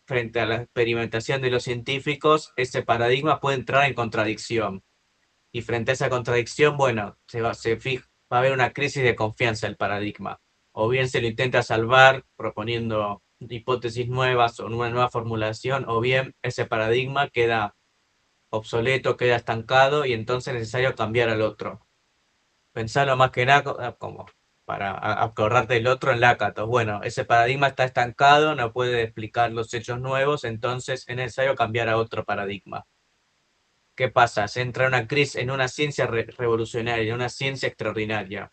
frente a la experimentación de los científicos? Ese paradigma puede entrar en contradicción. Y frente a esa contradicción, bueno, va a haber una crisis de confianza del paradigma. O bien se lo intenta salvar proponiendo hipótesis nuevas o una nueva formulación, o bien ese paradigma queda obsoleto, queda estancado y entonces es necesario cambiar al otro. Pensarlo más que nada como para acordarte del otro en Lácatos. Bueno, ese paradigma está estancado, no puede explicar los hechos nuevos, entonces es necesario cambiar a otro paradigma. ¿Qué pasa? Se entra en una crisis, en una ciencia revolucionaria, en una ciencia extraordinaria.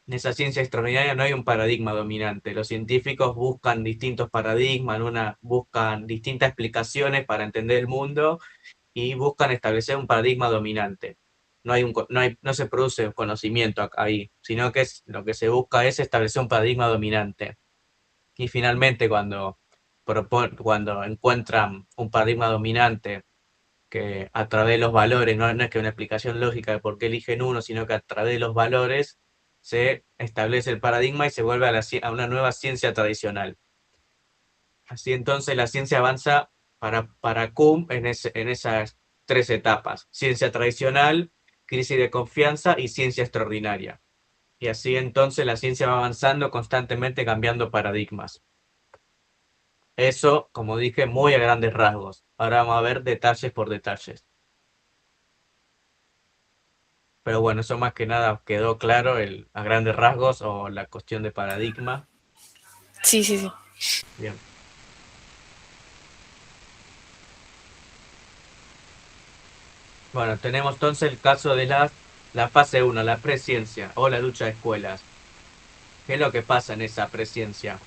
En esa ciencia extraordinaria no hay un paradigma dominante. Los científicos buscan distintos paradigmas, buscan distintas explicaciones para entender el mundo y buscan establecer un paradigma dominante. no se produce conocimiento ahí, sino que lo que se busca es establecer un paradigma dominante. Y finalmente, cuando encuentran un paradigma dominante que a través de los valores, no es que una explicación lógica de por qué eligen uno, sino que a través de los valores se establece el paradigma y se vuelve a una nueva ciencia tradicional. Así entonces la ciencia avanza para Kuhn en esas tres etapas: ciencia tradicional, crisis de confianza y ciencia extraordinaria. Y así entonces la ciencia va avanzando constantemente, cambiando paradigmas. Eso, como dije, muy a grandes rasgos. Ahora vamos a ver detalles por detalles. Pero bueno, eso más que nada quedó claro a grandes rasgos o la cuestión de paradigma. Sí, sí, sí. Bien. Bueno, tenemos entonces el caso de la fase uno, la presciencia o la lucha de escuelas. ¿Qué es lo que pasa en esa presciencia?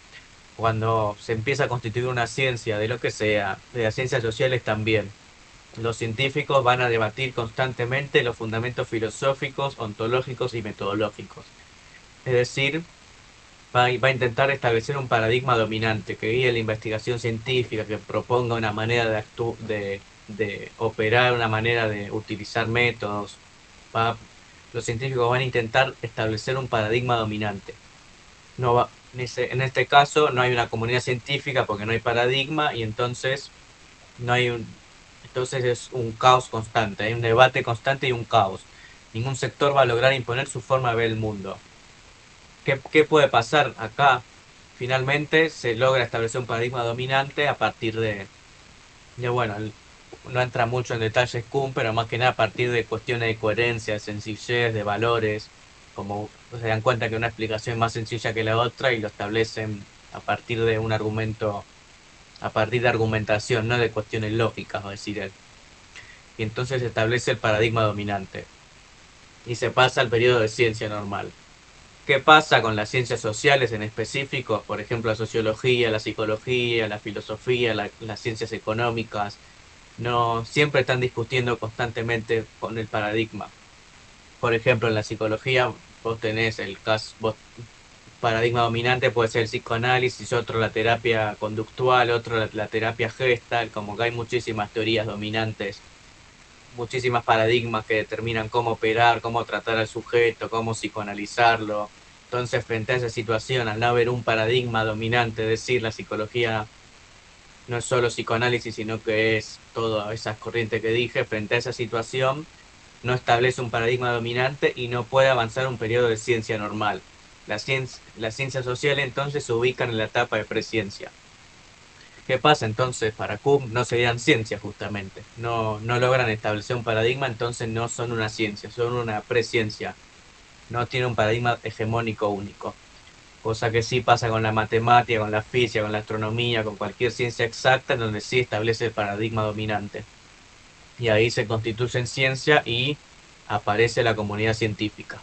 Cuando se empieza a constituir una ciencia de lo que sea, de las ciencias sociales también, los científicos van a debatir constantemente los fundamentos filosóficos, ontológicos y metodológicos. Es decir, va a intentar establecer un paradigma dominante que guíe la investigación científica, que proponga una manera de operar, una manera de utilizar métodos. Va- los científicos van a intentar establecer un paradigma dominante. No va, en este caso no hay una comunidad científica porque no hay paradigma y entonces no hay entonces es un caos constante, hay un debate constante y un caos. Ningún sector va a lograr imponer su forma de ver el mundo. ¿Qué puede pasar acá? Finalmente se logra establecer un paradigma dominante a partir bueno, no entra mucho en detalles Kuhn, pero más que nada a partir de cuestiones de coherencia, de sencillez, de valores, como se dan cuenta que una explicación es más sencilla que la otra y lo establecen a partir de un argumento, a partir de argumentación, no de cuestiones lógicas, va a decir él. Y entonces se establece el paradigma dominante y se pasa al periodo de ciencia normal. ¿Qué pasa con las ciencias sociales en específico? Por ejemplo, la sociología, la psicología, la filosofía, las ciencias económicas. No, siempre están discutiendo constantemente con el paradigma. Por ejemplo, en la psicología vos tenés paradigma dominante puede ser el psicoanálisis, otro la terapia conductual, otro la terapia gestal, como que hay muchísimas teorías dominantes, muchísimas paradigmas que determinan cómo operar, cómo tratar al sujeto, cómo psicoanalizarlo. Entonces, frente a esa situación, al no haber un paradigma dominante, es decir, la psicología no es solo psicoanálisis, sino que es todas esas corrientes que dije, frente a esa situación, no establece un paradigma dominante y no puede avanzar un periodo de ciencia normal. Las ciencias sociales entonces se ubican en la etapa de presciencia. ¿Qué pasa entonces? Para Kuhn no serían ciencias justamente. No logran establecer un paradigma, entonces no son una ciencia, son una presciencia. No tienen un paradigma hegemónico único. Cosa que sí pasa con la matemática, con la física, con la astronomía, con cualquier ciencia exacta, en donde sí establece el paradigma dominante. Y ahí se constituye en ciencia y aparece la comunidad científica.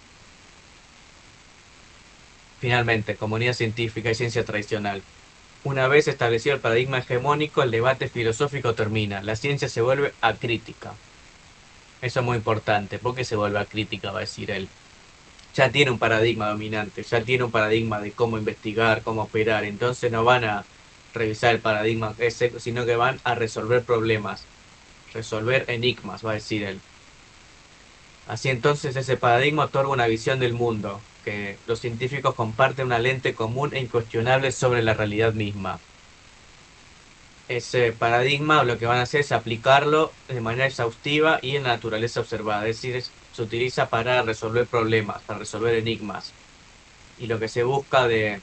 Finalmente, comunidad científica y ciencia tradicional. Una vez establecido el paradigma hegemónico, el debate filosófico termina. La ciencia se vuelve acrítica. Eso es muy importante. ¿Por qué se vuelve acrítica? Va a decir él. Ya tiene un paradigma dominante, ya tiene un paradigma de cómo investigar, cómo operar. Entonces no van a revisar el paradigma ese, sino que van a resolver problemas, resolver enigmas, va a decir él. Así entonces ese paradigma otorga una visión del mundo, que los científicos comparten una lente común e incuestionable sobre la realidad misma. Ese paradigma lo que van a hacer es aplicarlo de manera exhaustiva y en la naturaleza observada, es decir, se utiliza para resolver problemas, para resolver enigmas. Y lo que se busca de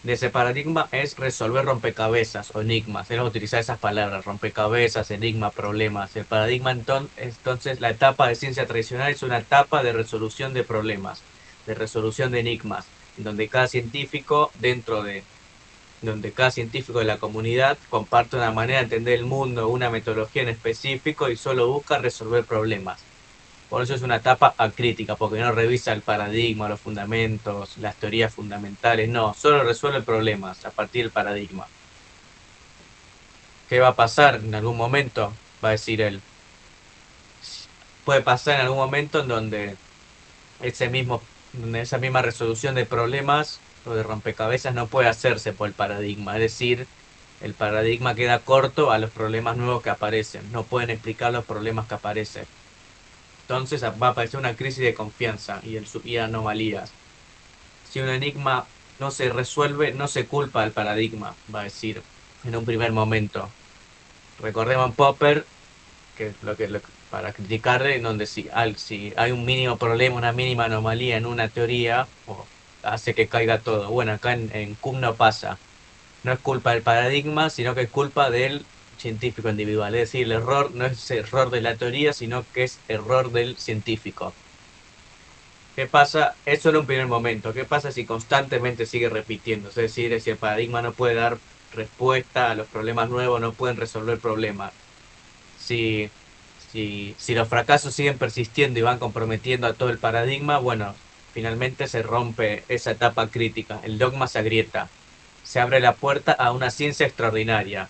ese paradigma es resolver rompecabezas o enigmas. Él va a utilizar esas palabras: rompecabezas, enigma, problemas. El paradigma entonces, la etapa de ciencia tradicional es una etapa de resolución de problemas, de resolución de enigmas, en donde cada científico donde cada científico de la comunidad comparte una manera de entender el mundo, una metodología en específico y solo busca resolver problemas. Por eso es una etapa acrítica, porque no revisa el paradigma, los fundamentos, las teorías fundamentales, no, solo resuelve problemas a partir del paradigma. ¿Qué va a pasar en algún momento? Va a decir él. puede pasar en algún momento en donde esa misma resolución de problemas o de rompecabezas no puede hacerse por el paradigma. Es decir, el paradigma queda corto a los problemas nuevos que aparecen. No pueden explicar los problemas que aparecen. Entonces va a aparecer una crisis de confianza y anomalías. Si un enigma no se resuelve, no se culpa al paradigma, va a decir en un primer momento. Recordemos en Popper que para criticarle, en donde si hay un mínimo problema, una mínima anomalía en una teoría, hace que caiga todo. Bueno, acá en Kuhn no pasa. No es culpa del paradigma, sino que es culpa del científico individual. Es decir, el error no es error de la teoría, sino que es error del científico. ¿Qué pasa? Eso en un primer momento. ¿Qué pasa si constantemente sigue repitiendo? Es decir, si el paradigma no puede dar respuesta a los problemas nuevos, no pueden resolver problemas. Si, si los fracasos siguen persistiendo y van comprometiendo a todo el paradigma, bueno, finalmente se rompe esa etapa crítica. El dogma se agrieta. Se abre la puerta a una ciencia extraordinaria.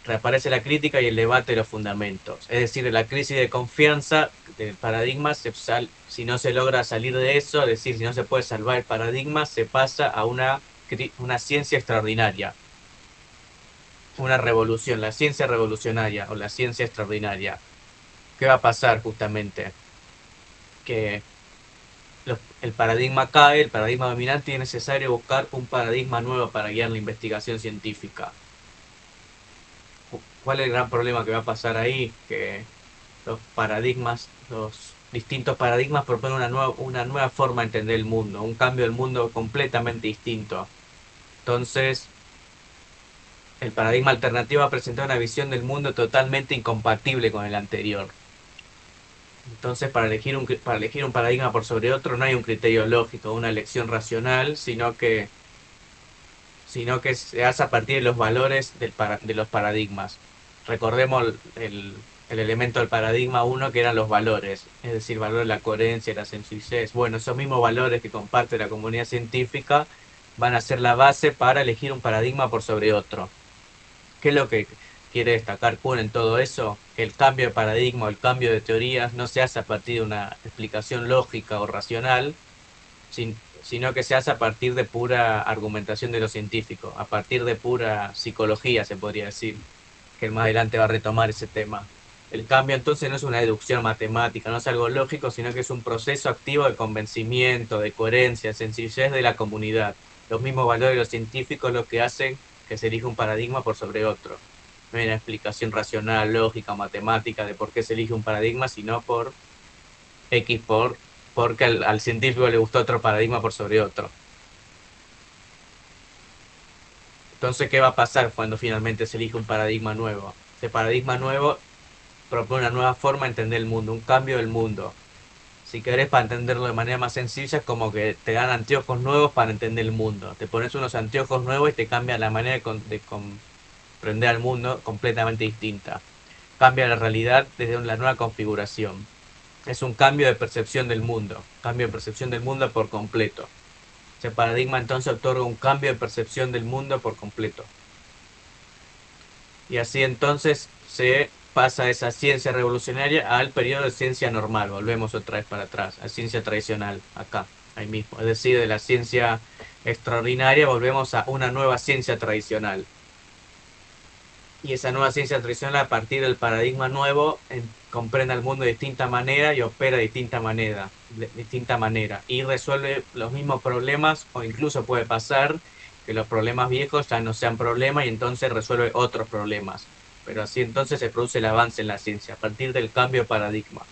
Reaparece la crítica y el debate de los fundamentos. Es decir, la crisis de confianza del paradigma, si no se logra salir de eso, es decir, si no se puede salvar el paradigma, se pasa a una ciencia extraordinaria, una revolución, la ciencia revolucionaria o la ciencia extraordinaria. ¿Qué va a pasar justamente? Que el paradigma cae, el paradigma dominante, y es necesario buscar un paradigma nuevo para guiar la investigación científica. ¿Cuál es el gran problema que va a pasar ahí? Que los distintos paradigmas proponen una nueva forma de entender el mundo, un cambio del mundo completamente distinto. Entonces, el paradigma alternativo ha presentado una visión del mundo totalmente incompatible con el anterior. Entonces, para elegir un paradigma por sobre otro, no hay un criterio lógico, una elección racional, sino que se hace a partir de los valores de los paradigmas. Recordemos el elemento del paradigma uno, que eran los valores, es decir, valor de la coherencia, la sencillez. Bueno, esos mismos valores que comparte la comunidad científica van a ser la base para elegir un paradigma por sobre otro. ¿Qué es lo que quiere destacar Kuhn en todo eso? Que el cambio de paradigma o el cambio de teorías no se hace a partir de una explicación lógica o racional, sino que se hace a partir de pura argumentación de lo científico, a partir de pura psicología, se podría decir, que más adelante va a retomar ese tema. El cambio entonces no es una deducción matemática, no es algo lógico, sino que es un proceso activo de convencimiento, de coherencia, sencillez de la comunidad. Los mismos valores de los científicos lo que hacen que se elija un paradigma por sobre otro. No hay una explicación racional, lógica, matemática de por qué se elige un paradigma, sino por X porque al científico le gustó otro paradigma por sobre otro. Entonces, ¿qué va a pasar cuando finalmente se elige un paradigma nuevo? Ese paradigma nuevo propone una nueva forma de entender el mundo, un cambio del mundo. Si querés, para entenderlo de manera más sencilla, es como que te dan anteojos nuevos para entender el mundo. Te pones unos anteojos nuevos y te cambia la manera de comprender al mundo completamente distinta. Cambia la realidad desde la nueva configuración. Es un cambio de percepción del mundo, cambio de percepción del mundo por completo. Ese paradigma entonces otorga un cambio de percepción del mundo por completo. Y así entonces se pasa de esa ciencia revolucionaria al periodo de ciencia normal. Volvemos otra vez para atrás, a ciencia tradicional, acá, ahí mismo. Es decir, de la ciencia extraordinaria volvemos a una nueva ciencia tradicional. Y esa nueva ciencia tradicional, a partir del paradigma nuevo, comprende el mundo de distinta manera y opera de distinta manera. Y resuelve los mismos problemas, o incluso puede pasar que los problemas viejos ya no sean problemas y entonces resuelve otros problemas. Pero así entonces se produce el avance en la ciencia, a partir del cambio de paradigma.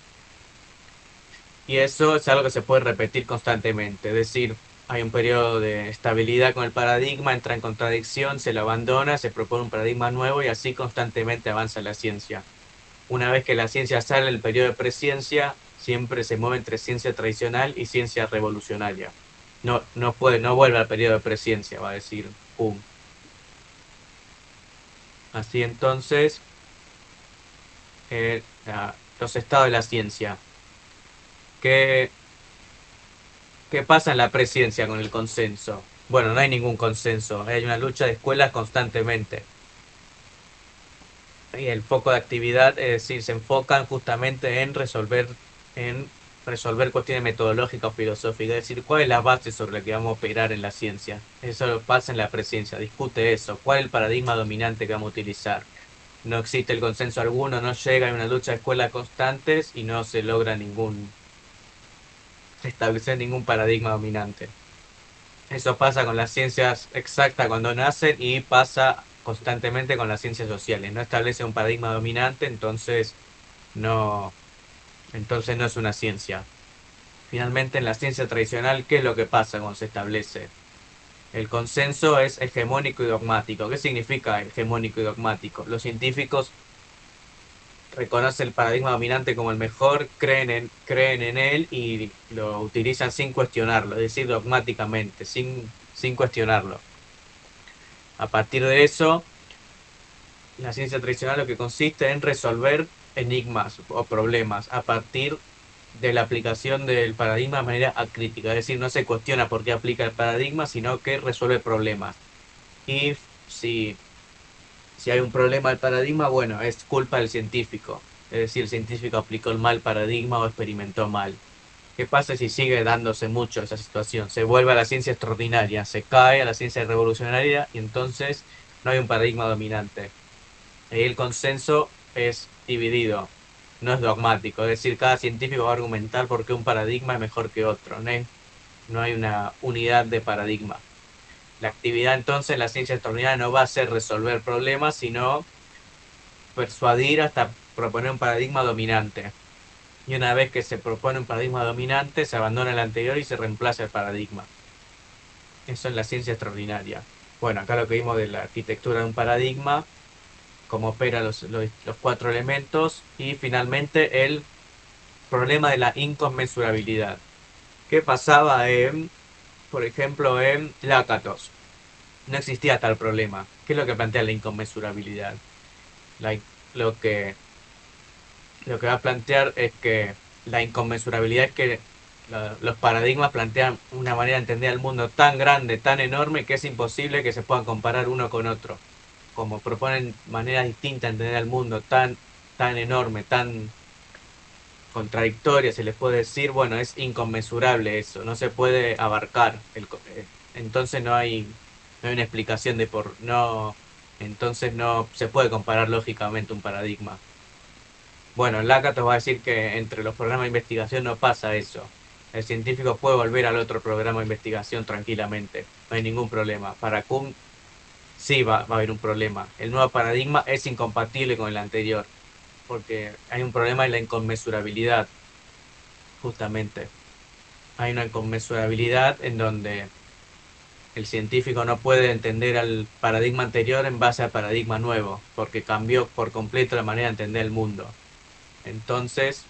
Y eso es algo que se puede repetir constantemente. Es decir, hay un periodo de estabilidad con el paradigma, entra en contradicción, se lo abandona, se propone un paradigma nuevo y así constantemente avanza la ciencia. Una vez que la ciencia sale del periodo de presciencia, siempre se mueve entre ciencia tradicional y ciencia revolucionaria. No vuelve al periodo de presciencia, va a decir Kuhn. Así entonces, los estados de la ciencia. ¿Qué, qué pasa en la presciencia con el consenso? Bueno, no hay ningún consenso, hay una lucha de escuelas constantemente. y el foco de actividad, es decir, se enfocan justamente en resolver cuestiones metodológicas o filosóficas, es decir, cuál es la base sobre la que vamos a operar en la ciencia. Eso pasa en la preciencia, discute eso, cuál es el paradigma dominante que vamos a utilizar. No existe el consenso alguno, no llega a una lucha de escuelas constantes y no se logra establecer ningún paradigma dominante. Eso pasa con las ciencias exactas cuando nacen y pasa constantemente con las ciencias sociales. No establece un paradigma dominante, no, entonces no es una ciencia. Finalmente, en la ciencia tradicional, ¿qué es lo que pasa cuando se establece? El consenso es hegemónico y dogmático. ¿Qué significa hegemónico y dogmático? Los científicos reconocen el paradigma dominante como el mejor, creen en él y lo utilizan sin cuestionarlo, es decir, dogmáticamente, sin cuestionarlo. A partir de eso, la ciencia tradicional lo que consiste en resolver enigmas o problemas a partir de la aplicación del paradigma de manera acrítica, es decir, no se cuestiona por qué aplica el paradigma, sino que resuelve problemas. Y si, si hay un problema del paradigma, bueno, es culpa del científico, es decir, el científico aplicó el mal paradigma o experimentó mal. ¿Qué pasa si sigue dándose mucho esa situación? Se vuelve a la ciencia extraordinaria, se cae a la ciencia revolucionaria y entonces no hay un paradigma dominante. El consenso es dividido, no es dogmático, es decir, cada científico va a argumentar por qué un paradigma es mejor que otro, no hay una unidad de paradigma. La actividad entonces en la ciencia extraordinaria no va a ser resolver problemas, sino persuadir hasta proponer un paradigma dominante. Y una vez que se propone un paradigma dominante, se abandona el anterior y se reemplaza el paradigma. Eso es la ciencia extraordinaria. Bueno, acá lo que vimos de la arquitectura de un paradigma, cómo opera los cuatro elementos y finalmente el problema de la inconmensurabilidad. ¿Qué pasaba por ejemplo, en Lácatos? No existía tal problema. ¿Qué es lo que plantea la inconmensurabilidad? La- lo que, lo que va a plantear es que la inconmensurabilidad es que los paradigmas plantean una manera de entender el mundo tan grande, tan enorme, que es imposible que se puedan comparar uno con otro. Como proponen maneras distintas de entender el mundo tan enorme, tan contradictoria, se les puede decir, bueno, es inconmensurable eso, no se puede abarcar. Entonces no hay una explicación de entonces no se puede comparar lógicamente un paradigma. Bueno, Lakatos va a decir que entre los programas de investigación no pasa eso. El científico puede volver al otro programa de investigación tranquilamente, no hay ningún problema. Para Kuhn sí va a haber un problema. El nuevo paradigma es incompatible con el anterior, porque hay un problema en la inconmensurabilidad, justamente. Hay una inconmensurabilidad en donde el científico no puede entender al paradigma anterior en base al paradigma nuevo, porque cambió por completo la manera de entender el mundo. Entonces,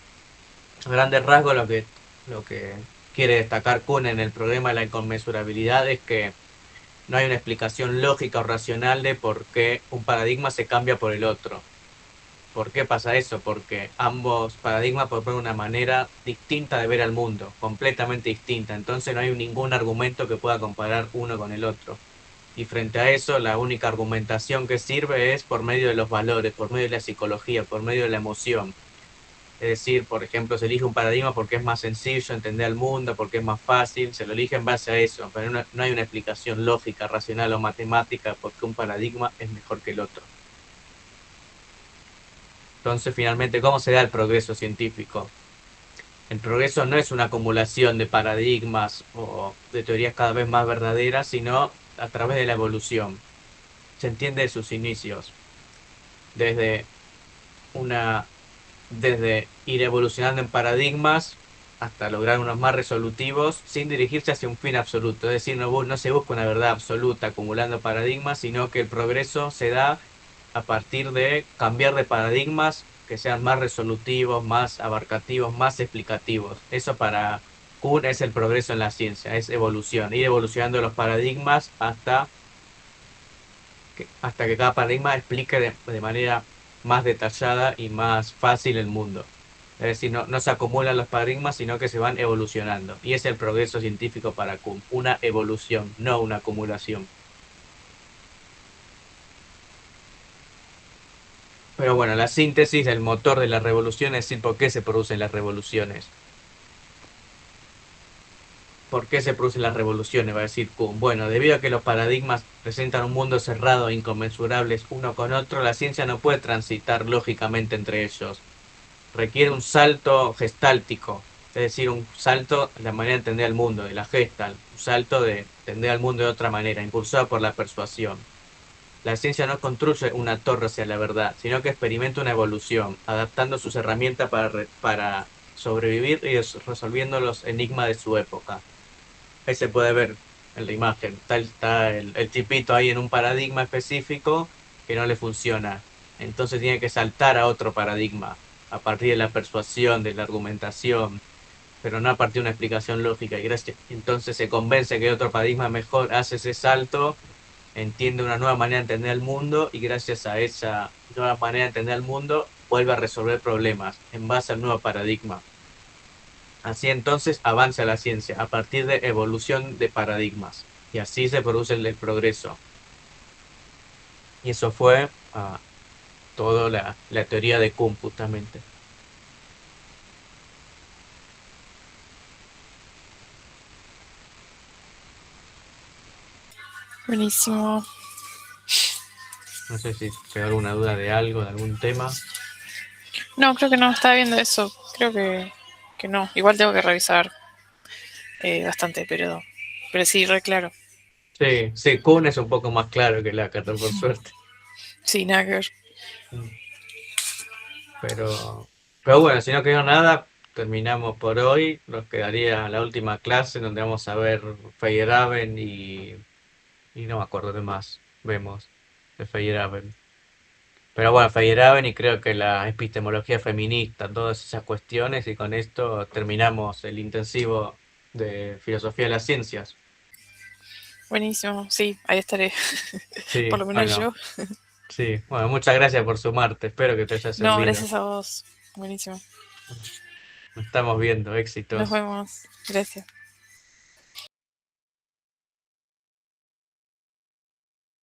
a grandes rasgos, lo que quiere destacar Kuhn en el problema de la inconmensurabilidad es que no hay una explicación lógica o racional de por qué un paradigma se cambia por el otro. ¿Por qué pasa eso? Porque ambos paradigmas proponen una manera distinta de ver al mundo, completamente distinta. Entonces no hay ningún argumento que pueda comparar uno con el otro. Y frente a eso, la única argumentación que sirve es por medio de los valores, por medio de la psicología, por medio de la emoción. Es decir, por ejemplo, se elige un paradigma porque es más sencillo entender el mundo, porque es más fácil, se lo elige en base a eso, pero no hay una explicación lógica, racional o matemática porque un paradigma es mejor que el otro. Entonces, finalmente, ¿cómo se da el progreso científico? El progreso no es una acumulación de paradigmas o de teorías cada vez más verdaderas, sino a través de la evolución. Se entiende de sus inicios, desde una, desde ir evolucionando en paradigmas hasta lograr unos más resolutivos sin dirigirse hacia un fin absoluto. Es decir, no se busca una verdad absoluta acumulando paradigmas, sino que el progreso se da a partir de cambiar de paradigmas que sean más resolutivos, más abarcativos, más explicativos. Eso para Kuhn es el progreso en la ciencia, es evolución, ir evolucionando los paradigmas hasta que cada paradigma explique de manera más detallada y más fácil el mundo. Es decir, no se acumulan los paradigmas, sino que se van evolucionando. Y es el progreso científico para Kuhn, una evolución, no una acumulación. Pero bueno, la síntesis del motor de la revolución es decir, ¿por qué se producen las revoluciones? ¿Por qué se producen las revoluciones? Va a decir Kuhn. Bueno, debido a que los paradigmas presentan un mundo cerrado e inconmensurables uno con otro, la ciencia no puede transitar lógicamente entre ellos. Requiere un salto gestáltico, es decir, un salto de la manera de entender el mundo, de la gestal, un salto de entender al mundo de otra manera, impulsado por la persuasión. La ciencia no construye una torre hacia la verdad, sino que experimenta una evolución, adaptando sus herramientas para sobrevivir y resolviendo los enigmas de su época. Ahí se puede ver en la imagen. Está el tipito ahí en un paradigma específico que no le funciona. Entonces tiene que saltar a otro paradigma, a partir de la persuasión, de la argumentación, pero no a partir de una explicación lógica. Y gracias, entonces se convence que otro paradigma mejor hace ese salto, entiende una nueva manera de entender el mundo y gracias a esa nueva manera de entender el mundo vuelve a resolver problemas en base al nuevo paradigma. Así entonces avanza la ciencia a partir de evolución de paradigmas y así se produce el progreso. Y eso fue toda la teoría de Kuhn justamente. Buenísimo. No sé si quedó alguna duda de algo, de algún tema. No, creo que no, estaba viendo eso. Creo que no. Igual tengo que revisar bastante, pero sí, re claro. Sí, sí, Kuhn es un poco más claro que Lakatos, por suerte. Sí, nada que ver. Mm. Pero bueno, si no quedó nada, terminamos por hoy. Nos quedaría la última clase donde vamos a ver Feyerabend y no me acuerdo de más. Vemos de Feyerabend. Pero bueno, Feyerabend y creo que la epistemología feminista, todas esas cuestiones, y con esto terminamos el intensivo de filosofía de las ciencias. Buenísimo. Sí, ahí estaré. Por Sí, lo menos bueno, yo. sí. Bueno, muchas gracias por sumarte. Espero que te haya No, servido. gracias a vos. Buenísimo. Nos estamos viendo. Nos Éxitos. vemos. Gracias.